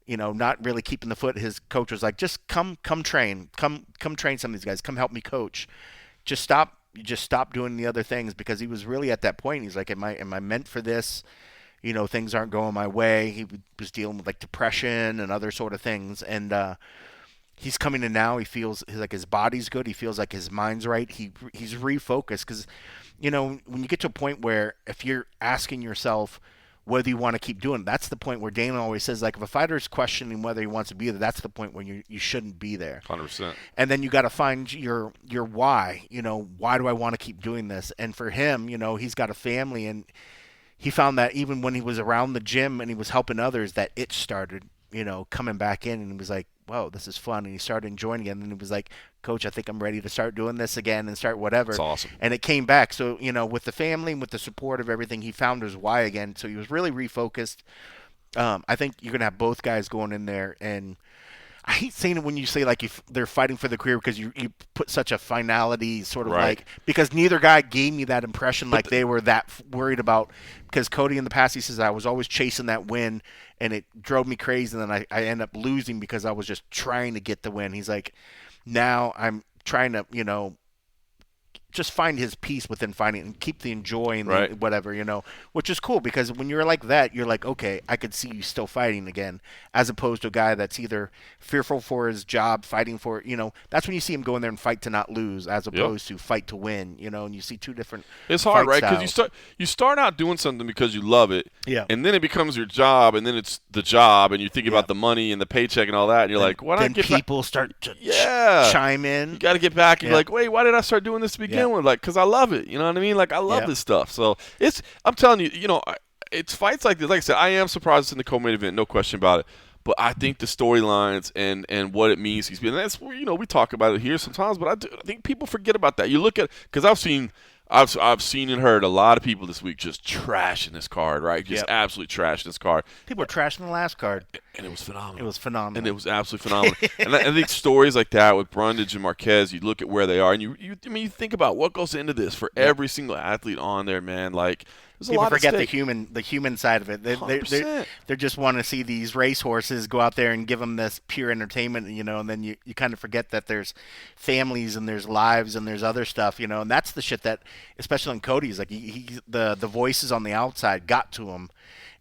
not really keeping the foot, his coach was like, just come train, come train some of these guys, come help me coach. Just stop doing the other things because he was really at that point. He's like, am I meant for this? Things aren't going my way. He was dealing with like depression and other sort of things. And he's coming in now. He feels like his body's good. He feels like his mind's right. He's refocused because, when you get to a point where if you're asking yourself whether you want to keep doing it, that's the point where Dana always says, like, if a fighter's questioning whether he wants to be there, that's the point where you shouldn't be there. 100%. And then you got to find your why. Why do I want to keep doing this? And for him, he's got a family, and he found that even when he was around the gym and he was helping others, that itch started, coming back in, and he was like, whoa, this is fun. And he started enjoying it. And he was like, Coach, I think I'm ready to start doing this again and start whatever. It's awesome. And it came back. So, with the family and with the support of everything, he found his why again. So he was really refocused. I think you're gonna have both guys going in there, and I hate saying it when you say like if they're fighting for the career because you put such a finality sort of Right. like because neither guy gave me that impression like they were that worried about because Cody in the past he says I was always chasing that win and it drove me crazy and then I end up losing because I was just trying to get the win. He's like now I'm trying to just find his peace within fighting and keep the enjoy and Right. the whatever, which is cool because when you're like that, you're like, okay, I could see you still fighting again, as opposed to a guy that's either fearful for his job, fighting for, that's when you see him go in there and fight to not lose, as opposed to fight to win, and you see two different. It's hard, fight right? Because you start out doing something because you love it, Yeah. and then it becomes your job, and then it's the job, and you think Yeah. about the money and the paycheck and all that, and you're like, why not Then get people start to Yeah. chime in. You got to get back and be Yeah. like, wait, why did I start doing this to begin Yeah. with? Like, because I love it. You know what I mean? Like, I love Yeah. this stuff. So I'm telling you, it's fights like this. Like I said, I am surprised it's in the co-main event, no question about it. But I think the storylines and what it means, and that's where we talk about it here sometimes. But I think people forget about that. You look at because I've seen and heard a lot of people this week just trashing this card, right? Just absolutely trashing this card. People were trashing the last card. And it was phenomenal. It was phenomenal. And it was absolutely phenomenal. And I think stories like that with Brundage and Marquez, you look at where they are, and you think about what goes into this for every single athlete on there, man. Like, there's a People lot forget at the stake. human side of it. They just want to see these race horses go out there and give them this pure entertainment, and then you kind of forget that there's families and there's lives and there's other stuff, and that's the shit that, especially in Cody's, like the voices on the outside got to him.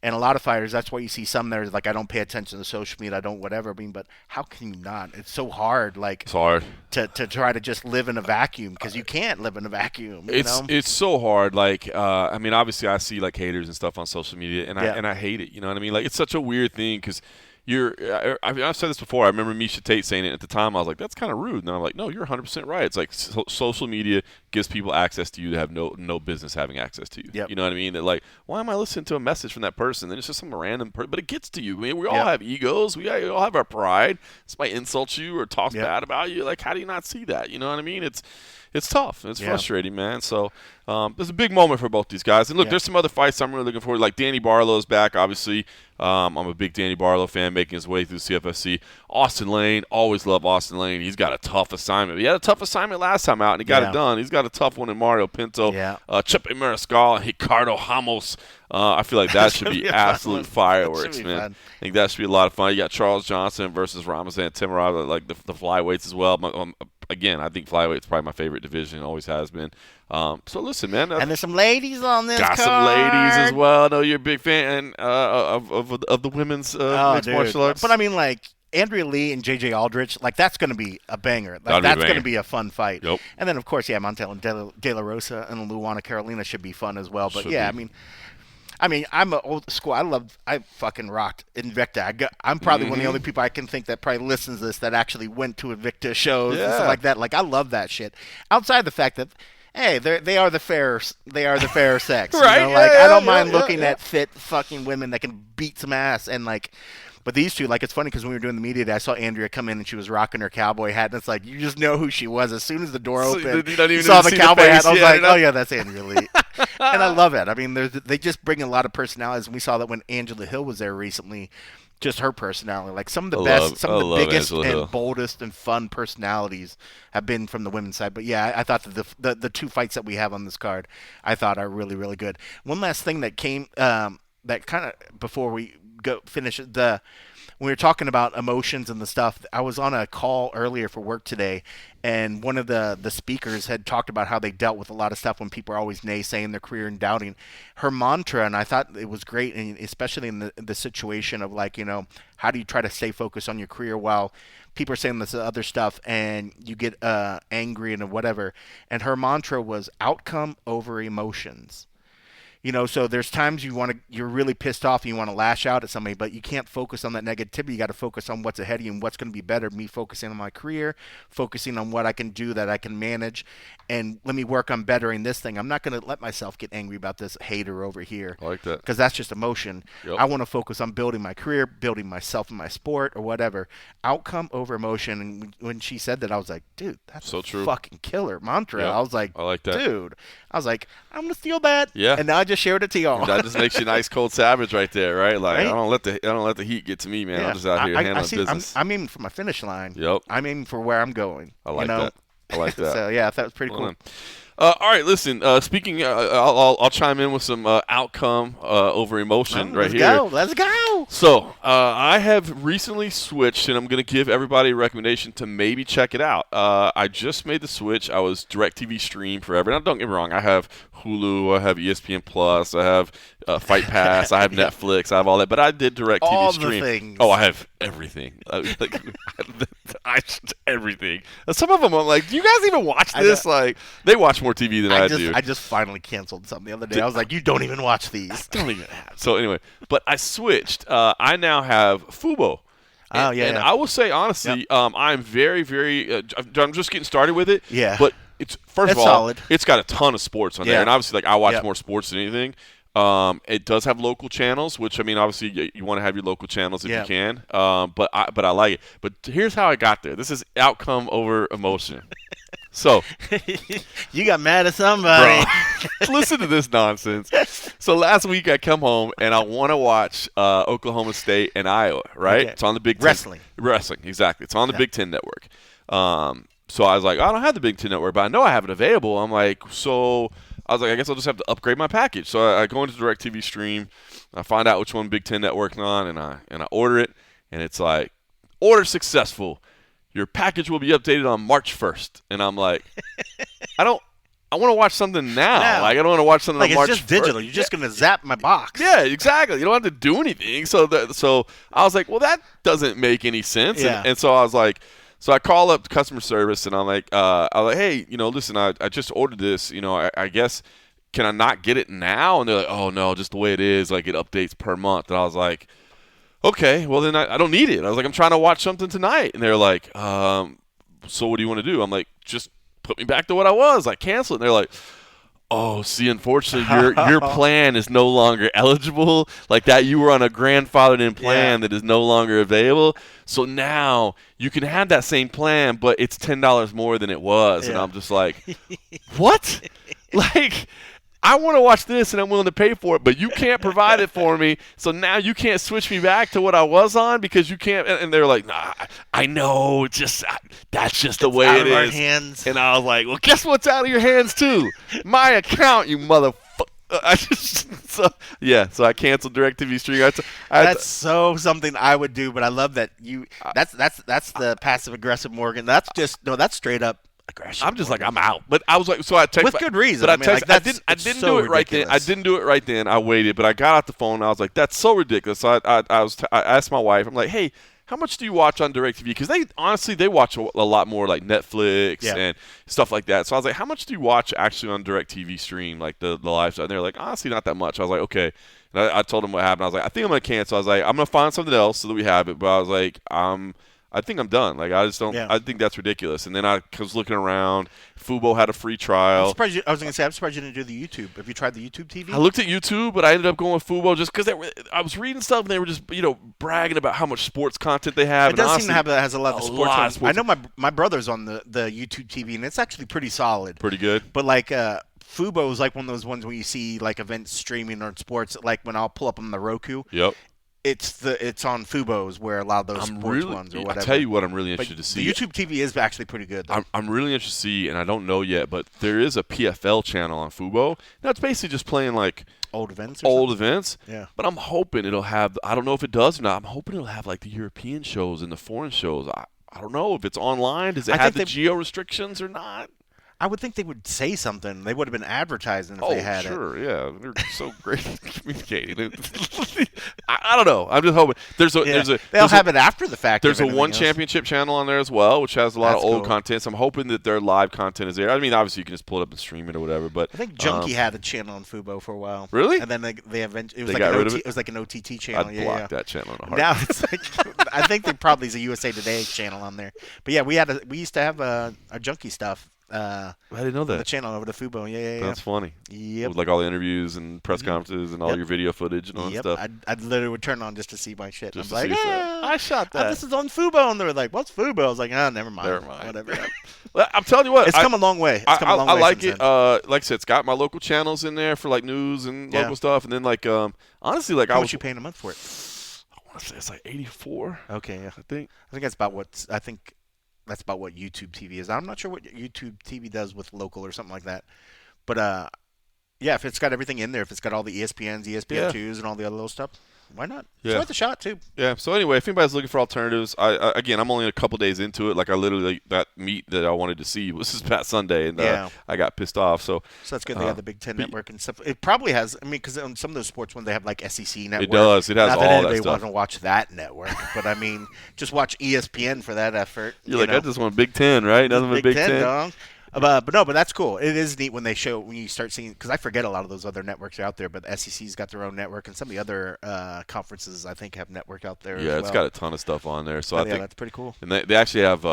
And a lot of fighters, that's why you see some that are like, I don't pay attention to social media, I don't whatever. I mean, but how can you not? It's so hard, like It's hard. to try to just live in a vacuum because you can't live in a vacuum. It's so hard. Like, I mean, obviously, I see like haters and stuff on social media, and Yeah. I hate it. You know what I mean? Like, it's such a weird thing because I've said this before. I remember Misha Tate saying it at the time. I was like, that's kind of rude. And I'm like, no, you're 100% right. It's like social media gives people access to you that have no business having access to you. Yep. You know what I mean? That like, why am I listening to a message from that person? Then it's just some random person, but it gets to you. I mean, we all Yep. have egos. We all have our pride. Somebody insults you or talks Yep. bad about you. Like, how do you not see that? You know what I mean? It's tough. It's Yeah. frustrating, man. So there's a big moment for both these guys. And look, Yeah. there's some other fights I'm really looking forward to. Like Danny Barlow's back, obviously. I'm a big Danny Barlow fan, making his way through CFFC. Austin Lane, always love Austin Lane. He's got a tough assignment. He had a tough assignment last time out, and he got it done. He's got a tough one in Mario Pinto. Yeah. Chepe Mariscal and Ricardo Ramos. I feel like that should be absolute fireworks, be man. fun. I think that should be a lot of fun. You got Charles Johnson versus Ramazan Timarov, like the flyweights as well. Again, I think flyweight's probably my favorite division, always has been. So listen, man. And there's some ladies on this Got card. some ladies as well. I know you're a big fan of the women's mixed martial arts. But I mean, like Andrea Lee and JJ Aldrich, like that's going to be a banger. Like, That'll be a that's going banger. to be a fun fight. Yep. And then of course, Montel and De La Rosa and Luana Carolina should be fun as well. But Should yeah, be. I mean, I'm an old school. I fucking rocked Invicta. I'm probably one of the only people I can think that probably listens to this that actually went to Invicta shows and Yeah. stuff like that. Like I love that shit. Outside the fact that, hey, they are the fair sex. Right, Like yeah, I don't yeah, mind yeah, looking yeah. at fit fucking women that can beat some ass and like. But these two, like, it's funny because when we were doing the media day, I saw Andrea come in and she was rocking her cowboy hat, and it's like you just know who she was as soon as the door So opened. you don't even You saw the see the cowboy face. hat. I was Yeah, like, you know? oh yeah, that's Andrea Lee, and I love it. I mean, they just bring a lot of personalities, and we saw that when Angela Hill was there recently. Just her personality, like some of the biggest Angela and Hill. boldest and fun personalities have been from the women's side. But yeah, I thought that the two fights that we have on this card, I thought are really really good. One last thing that came that kind of before we go finish the. When we were talking about emotions and the stuff, I was on a call earlier for work today, and one of the speakers had talked about how they dealt with a lot of stuff when people are always naysaying their career and doubting. Her mantra, and I thought it was great, and especially in the situation of like, how do you try to stay focused on your career while people are saying this other stuff and you get angry and whatever. And her mantra was outcome over emotions. So there's times you're really pissed off and you want to lash out at somebody, but you can't focus on that negativity. You got to focus on what's ahead of you and what's going to be better. Me focusing on my career, focusing on what I can do that I can manage, and let me work on bettering this thing. I'm not going to let myself get angry about this hater over here. I like that. Because that's just emotion. Yep. I want to focus on building my career, building myself in my sport or whatever. Outcome over emotion. And when she said that, I was like, dude, that's So a true. fucking killer mantra. Yep. I was like, I like that. dude. I was like, I'm going to steal that. Yeah. And now I just just shared it to y'all. That just makes you nice, cold savage right there, right? Like Right? I don't let the heat get to me, man. Yeah. I'm just out here handling business. I'm aiming for my finish line. Yep. I'm aiming for where I'm going. I like that. I like that. So yeah, that was pretty cool. All right, listen. Speaking, I'll chime in with some outcome over emotion right here. Let's go. So I have recently switched, and I'm going to give everybody a recommendation to maybe check it out. I just made the switch. I was DirecTV Stream forever. Now, don't get me wrong. I have Hulu. I have ESPN Plus. I have Fight Pass. I have Netflix. I have all that. But I did DirecTV all Stream. The things. Oh, I have everything. Everything. Some of them I'm like, do you guys even watch this? Like, they watch more TV than I do. I just finally canceled something the other day. I was like, you don't even watch these. Don't even have. So anyway, but I switched. I now have Fubo. And I will say honestly, I'm very, very. I'm just getting started with it. Yeah. But it's first of all, solid. It's got a ton of sports on there, and obviously, like I watch more sports than anything. It does have local channels, which I mean, obviously, you want to have your local channels if you can. But I like it. But here's how I got there. This is outcome over emotion. So you got mad at somebody. Bro, listen to this nonsense. So last week I come home and I want to watch Oklahoma State and Iowa. Right? Okay. It's on the Big Ten. Wrestling, exactly. It's on the Big Ten network. So I was like, I don't have the Big Ten network, but I know I have it available. I'm like, so I was like, I guess I'll just have to upgrade my package. So I go into DirecTV Stream, I find out which one Big Ten network's on, and I order it, and it's like, order successful. Your package will be updated on March 1st. And I'm like, I want to watch something now. Like, I don't want to watch something on March 1st. It's just digital. You're just going to zap my box. Yeah, exactly. You don't have to do anything. So I was like, well, that doesn't make any sense. Yeah. And so I was like, so I call up customer service, and I'm like, hey, listen, I just ordered this. I guess, can I not get it now? And they're like, oh, no, just the way it is. Like, it updates per month. And I was like, okay, well, then I don't need it. I was like, I'm trying to watch something tonight. And they're like, so what do you want to do? I'm like, just put me back to what I was. Like, cancel it. And they're like, oh, see, unfortunately, your plan is no longer eligible. Like that, you were on a grandfathered-in plan that is no longer available. So now you can have that same plan, but it's $10 more than it was. Yeah. And I'm just like, what? Like, I want to watch this, and I'm willing to pay for it, but you can't provide it for me. So now you can't switch me back to what I was on because you can't. And they're like, nah, I know. It's just that's just the way it is. Out of our hands. And I was like, well, guess what's out of your hands too? My account, you motherfucker. So I canceled DirecTV Stream. That's something I would do, but I love that you. That's the passive aggressive Morgan. That's straight up aggression. I'm just like, I'm out. But I was like, so I texted. With good reason. But I didn't do it right then. I didn't do it right then. I waited, but I got out the phone. And I was like, that's so ridiculous. So I asked my wife. I'm like, hey, how much do you watch on DirecTV? Because they watch a lot more like Netflix and stuff like that. So I was like, how much do you watch actually on DirecTV Stream, like the live stuff? And they're like, honestly, not that much. I was like, okay. And I told them what happened. I was like, I think I'm going to cancel. I was like, I'm going to find something else so that we have it. But I was like, I think I'm done. Like, I just don't. Yeah. I think that's ridiculous. And then I was looking around. Fubo had a free trial. I'm surprised I'm surprised you didn't do the YouTube. Have you tried the YouTube TV? I looked at YouTube, but I ended up going with Fubo just because I was reading stuff and they were just bragging about how much sports content they have. It does seem to have has a lot of sports. I know my brother's on the YouTube TV, and it's actually pretty solid. Pretty good. But like Fubo is like one of those ones where you see like events streaming or sports. Like when I'll pull up on the Roku. Yep. It's on Fubo's where a lot of those sports ones or whatever. I'll tell you what I'm really interested to see. The YouTube TV is actually pretty good, though. I'm really interested to see, and I don't know yet, but there is a PFL channel on Fubo. Now, it's basically just playing like old events. Yeah. But I'm hoping it'll have, I don't know if it does or not, I'm hoping it'll have like the European shows and the foreign shows. I don't know if it's online. Does it have the geo restrictions or not? I would think they would say something. They would have been advertising if they had it. Oh, sure, yeah. They're so great at communicating. I don't know. I'm just hoping. They'll have it after the fact. There's a One Championship channel on there as well, which has a lot of old content. So I'm hoping that their live content is there. I mean, obviously, you can just pull it up and stream it or whatever. But I think Junkie had a channel on Fubo for a while. Really? And then they eventually it was like an OTT channel. I'd block that channel in a heartbeat. Now it's like I think there probably is a USA Today channel on there. But yeah, we used to have a Junkie stuff. I didn't know the that. channel over to Fubo. Yeah. That's funny. Yep. With like all the interviews and press Mhm. conferences and all Yep. your video footage and all that Yep. stuff. I literally would turn on just to see my shit. And Just I'm to like, see yourself. I shot that. this is on Fubo, and they were like, "What's Fubo?" I was like, "Ah, never mind. Never mind. Whatever." Yeah. Well, I'm telling you what. It's come a long way. It's come a long I way like since it. then. Like I said, it's got my local channels in there for like news and Yeah. local stuff, and then like honestly, like How much you paying a month for it? I want to say it's like 84. Okay, yeah. I think. I think that's about what YouTube TV is. I'm not sure what YouTube TV does with local or something like that. But yeah, if it's got everything in there, if it's got all the ESPNs, ESPN2s, and all the other little stuff, why not? It's Yeah. worth a shot too. Yeah. So anyway, if anybody's looking for alternatives, again, I'm only a couple days into it. Like I literally that meet that I wanted to see was this past Sunday, and I got pissed off. So that's good. They have the Big Ten Network and stuff. It probably has. I mean, because on some of those sports, when they have like SEC Network, it does. It has not all that that anybody stuff. want to watch that network, but I mean, just watch ESPN for that effort. You're like, I just want Big Ten, right? Nothing but Big Ten. Dog. But that's cool. It is neat when you start seeing, because I forget a lot of those other networks are out there, but the SEC's got their own network, and some of the other conferences I think have network out there. Yeah, as it's well. got a ton of stuff on there. So I think that's pretty cool. And they actually have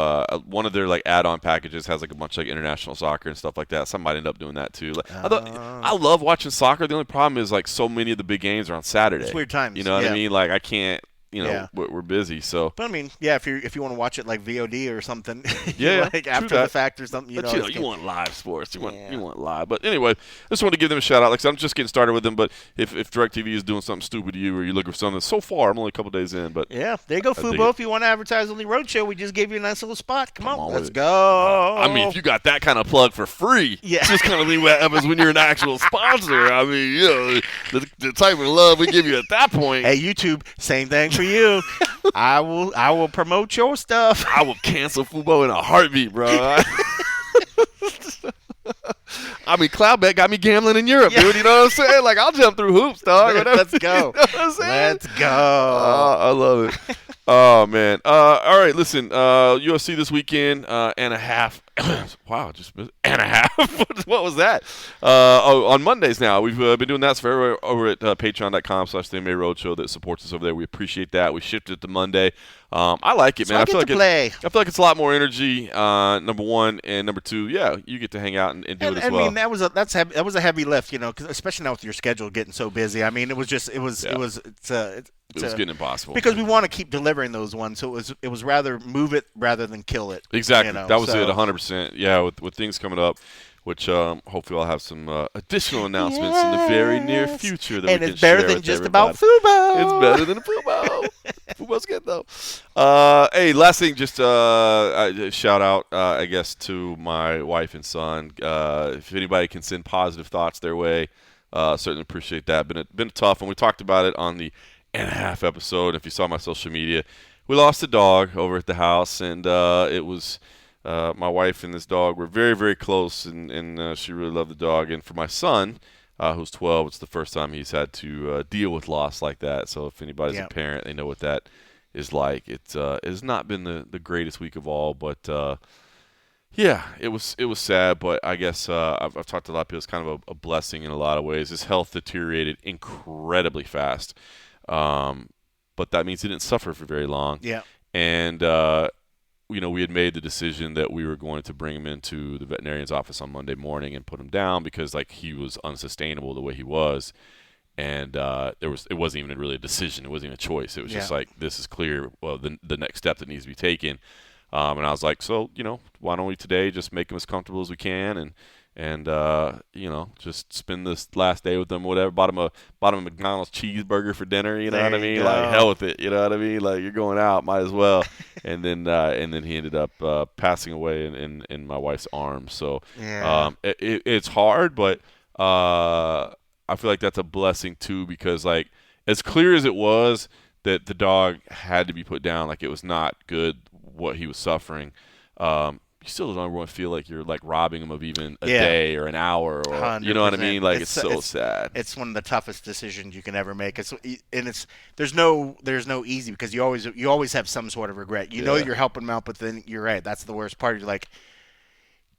one of their like add-on packages has like a bunch of like international soccer and stuff like that. Some might end up doing that too. Like, I love watching soccer. The only problem is like so many of the big games are on Saturday. It's weird times. You know what I mean? Like I can't. Yeah. We're busy, so. But I mean, yeah, if you want to watch it like VOD or something, yeah, like after the fact or something, but you want live sports, you want live. But anyway, I just want to give them a shout out. Like I said, I'm just getting started with them, but if DirecTV is doing something stupid to you or you're looking for something, so far I'm only a couple days in, but yeah, there you go, Fubo. If you want to advertise on the Roadshow, we just gave you a nice little spot. Come on, let's go. I mean, if you got that kind of plug for free, just kind of leave what happens when you're an actual sponsor. I mean, the type of love we give you at that point. Hey, YouTube, same thing for you. I will promote your stuff. I will cancel Fubo in a heartbeat, bro. I mean, Cloudbet got me gambling in Europe, dude. You know what I'm saying? Like, I'll jump through hoops, dog. Let's go. You know what I'm saying? Let's go. I love it. Oh, man. All right, listen. UFC this weekend and a half. Wow, just missed and a half. What was that? On Mondays now. We've been doing that for over at patreon.com/MMA Roadshow that supports us over there. We appreciate that. We shifted to Monday. I like it, man. I feel like it's a lot more energy. Number one, and number two, yeah, you get to hang out and do it as well. I mean, that was a heavy lift, you know, 'cause especially now with your schedule getting so busy. I mean, it was getting impossible because we want to keep delivering those ones. So it was rather move it rather than kill it. Exactly, you know? That was it, 100%. Yeah, with things coming up. Which hopefully I'll have some additional announcements in the very near future that we can share with everybody. And it's better than just about Fubo. It's better than Fubo. Fubo's good though. Hey, last thing, just shout out, I guess, to my wife and son. If anybody can send positive thoughts their way, certainly appreciate that. Been tough, and we talked about it on the and a half episode. If you saw my social media, we lost a dog over at the house, and it was. My wife and this dog were very, very close, and she really loved the dog. And for my son, who's 12, it's the first time he's had to deal with loss like that. So if anybody's a parent, they know what that is like. It has not been the greatest week of all, but yeah, it was sad. But I guess I've talked to a lot of people. It's kind of a blessing in a lot of ways. His health deteriorated incredibly fast, but that means he didn't suffer for very long. Yeah, and we had made the decision that we were going to bring him into the veterinarian's office on Monday morning and put him down because like he was unsustainable the way he was, and it wasn't even really a decision. It wasn't even a choice. It was just like, this is clear. Well, the next step that needs to be taken, and I was like, so why don't we today just make him as comfortable as we can and just spend this last day with them, whatever. Bought him a McDonald's cheeseburger for dinner, you know what I mean? Like, hell with it, you know what I mean? Like, you're going out, might as well. and then he ended up passing away in my wife's arms. So it's hard, but I feel like that's a blessing too, because like as clear as it was that the dog had to be put down, like it was not good what he was suffering. You still don't want to feel like you're like robbing him of even a day or an hour, or 100%. You know what I mean? Like it's so sad. It's one of the toughest decisions you can ever make. There's no easy, because you always have some sort of regret. You know you're helping him out, but then you're right. That's the worst part. You're like,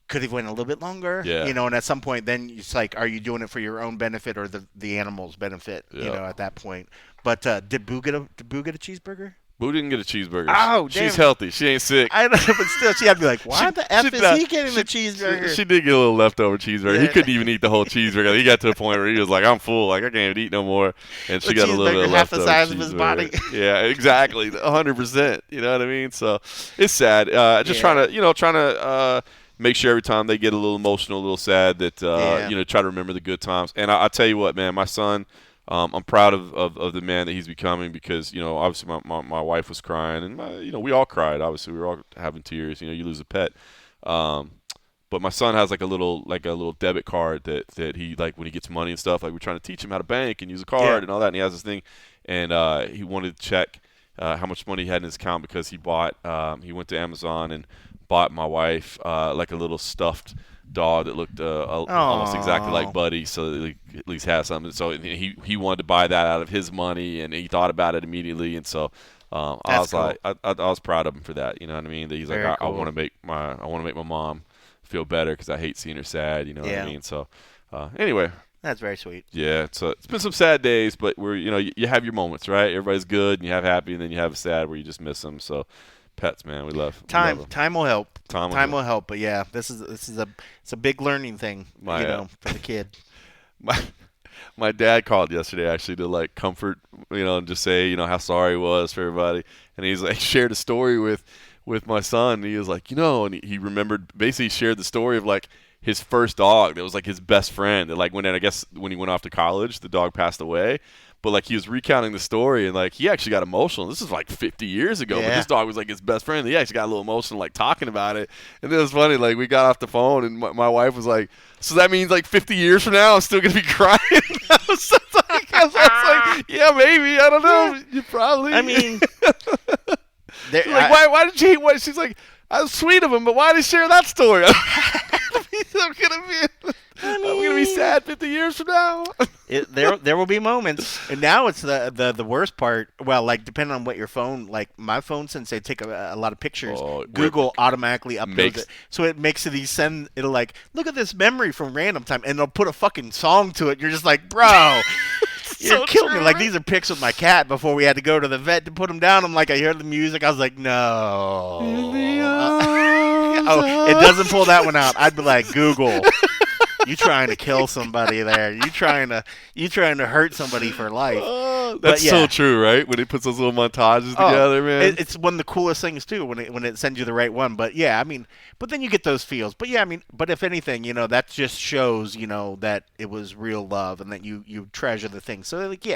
could he went a little bit longer? Yeah. And at some point, then it's like, are you doing it for your own benefit or the animal's benefit? At that point. But did Boo get a cheeseburger? Boo didn't get a cheeseburger. Oh, damn. She's healthy. She ain't sick. I know, but still, she had to be like, why the F is he getting the cheeseburger? She did get a little leftover cheeseburger. Yeah. He couldn't even eat the whole cheeseburger. He got to the point where he was like, I'm full. Like, I can't even eat no more. And she got a little bit of half leftover the size of his body. Yeah, exactly. 100%. You know what I mean? So it's sad. Just trying to make sure every time they get a little emotional, a little sad that, try to remember the good times. And I tell you what, man, my son – I'm proud of the man that he's becoming because, obviously my wife was crying and, we all cried. Obviously, we were all having tears. You lose a pet. But my son has like a little debit card that he, like, when he gets money and stuff, like, we're trying to teach him how to bank and use a card and all that. And he has this thing. And he wanted to check how much money he had in his account because he went to Amazon and bought my wife like a little stuffed dog that looked almost exactly like Buddy, so that he at least has something. So he wanted to buy that out of his money, and he thought about it immediately. And so I was cool. I was proud of him for that. You know what I mean? That he's like, I want to make my mom feel better because I hate seeing her sad. You know what I mean? So anyway. That's very sweet. Yeah, so it's been some sad days, but you have your moments, right? Everybody's good, and you have happy, and then you have a sad where you just miss them. So pets, man, we love them. Time will help. Time will help. But yeah, this is a big learning thing, for the kid. My dad called yesterday actually to like comfort, and just say, how sorry he was for everybody, and he's like shared a story with my son. And he was like, and he remembered, basically shared the story of like his first dog that was like his best friend. And like when he went off to college, the dog passed away. But like he was recounting the story and like he actually got emotional. This is like 50 years ago. Yeah. But this dog was like his best friend. He actually got a little emotional like talking about it. And it was funny. Like we got off the phone and my wife was like, "So that means like 50 years from now I'm still gonna be crying?" I was like, "Yeah, maybe. I don't know. You probably." I mean, why did she? What? She's like, "I was sweet of him, but why did he share that story?" I'm gonna be sad 50 years from now. There will be moments, and now it's the worst part. Well, like depending on what your phone, like my phone, since they take a lot of pictures, Google automatically uploads it, so it makes it'll like look at this memory from random time, and it'll put a fucking song to it. You're just like, bro. You're killing me. Like, these are pics with my cat before we had to go to the vet to put him down. I'm like, I hear the music. I was like, no. It doesn't pull that one out. I'd be like, Google. You trying to kill somebody there? You trying to hurt somebody for life? That's so true, right? When it puts those little montages together, man. It's one of the coolest things too when it sends you the right one. But yeah, I mean, but then you get those feels. But yeah, I mean, but if anything, that just shows that it was real love and that you treasure the thing. So like,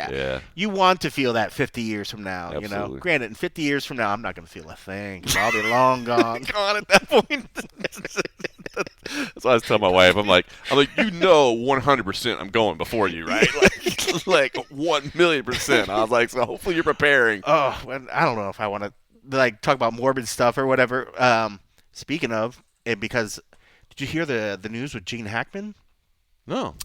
you want to feel that 50 years from now. Absolutely. Granted, in 50 years from now, I'm not going to feel a thing. I'll be long gone. Gone at that point. That's why I was telling my wife, I'm like, 100% I'm going before you, right? Like 1,000,000%. I was like, so hopefully you're preparing. Oh, I don't know if I want to like talk about morbid stuff or whatever. Speaking of, because did you hear the news with Gene Hackman? No.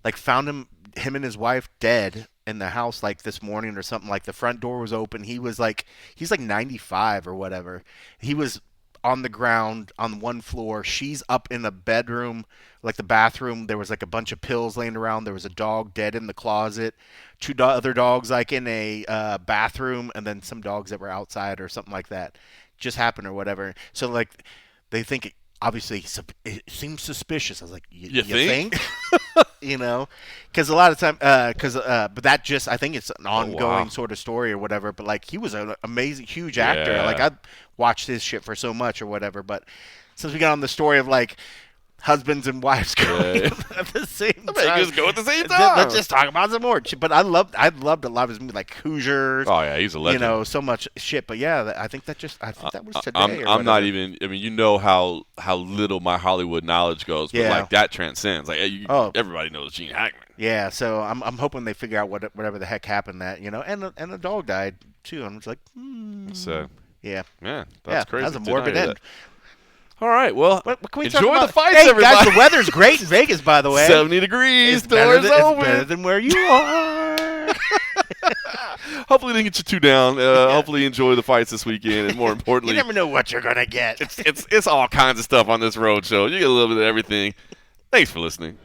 Like found him and his wife dead in the house like this morning or something. Like the front door was open. He's like 95 or whatever. He was on the ground on one floor. She's up in a bedroom, like the bathroom. There was like a bunch of pills laying around. There was a dog dead in the closet. Two other dogs like in a bathroom, and then some dogs that were outside or something like that. Just happened or whatever. So like they think obviously it seems suspicious. I was like, you think? Because a lot of time, but that just, I think it's an ongoing sort of story or whatever. But like, he was an amazing, huge actor. Yeah. Like, I've watched his shit for so much or whatever. But since we got on the story of like husbands and wives going at the same time, just go at the same time. Let's just talk about some more shit. But I loved a lot of his movies, like Hoosiers. Oh yeah, he's a legend. So much shit. But yeah, I think that was today. I'm not even. I mean, how little my Hollywood knowledge goes, but like that transcends. Like everybody knows Gene Hackman. Yeah, so I'm hoping they figure out whatever the heck happened that and the dog died too. I'm just like, So yeah, that's crazy. That's a morbid end. All right, well, what can we enjoy the fights, hey, everybody. Guys, the weather's great in Vegas, by the way. 70 degrees, it's better open. Than where you are. Hopefully they didn't get you too down. Hopefully you enjoy the fights this weekend, and more importantly, you never know what you're gonna get. It's all kinds of stuff on this road show. You get a little bit of everything. Thanks for listening.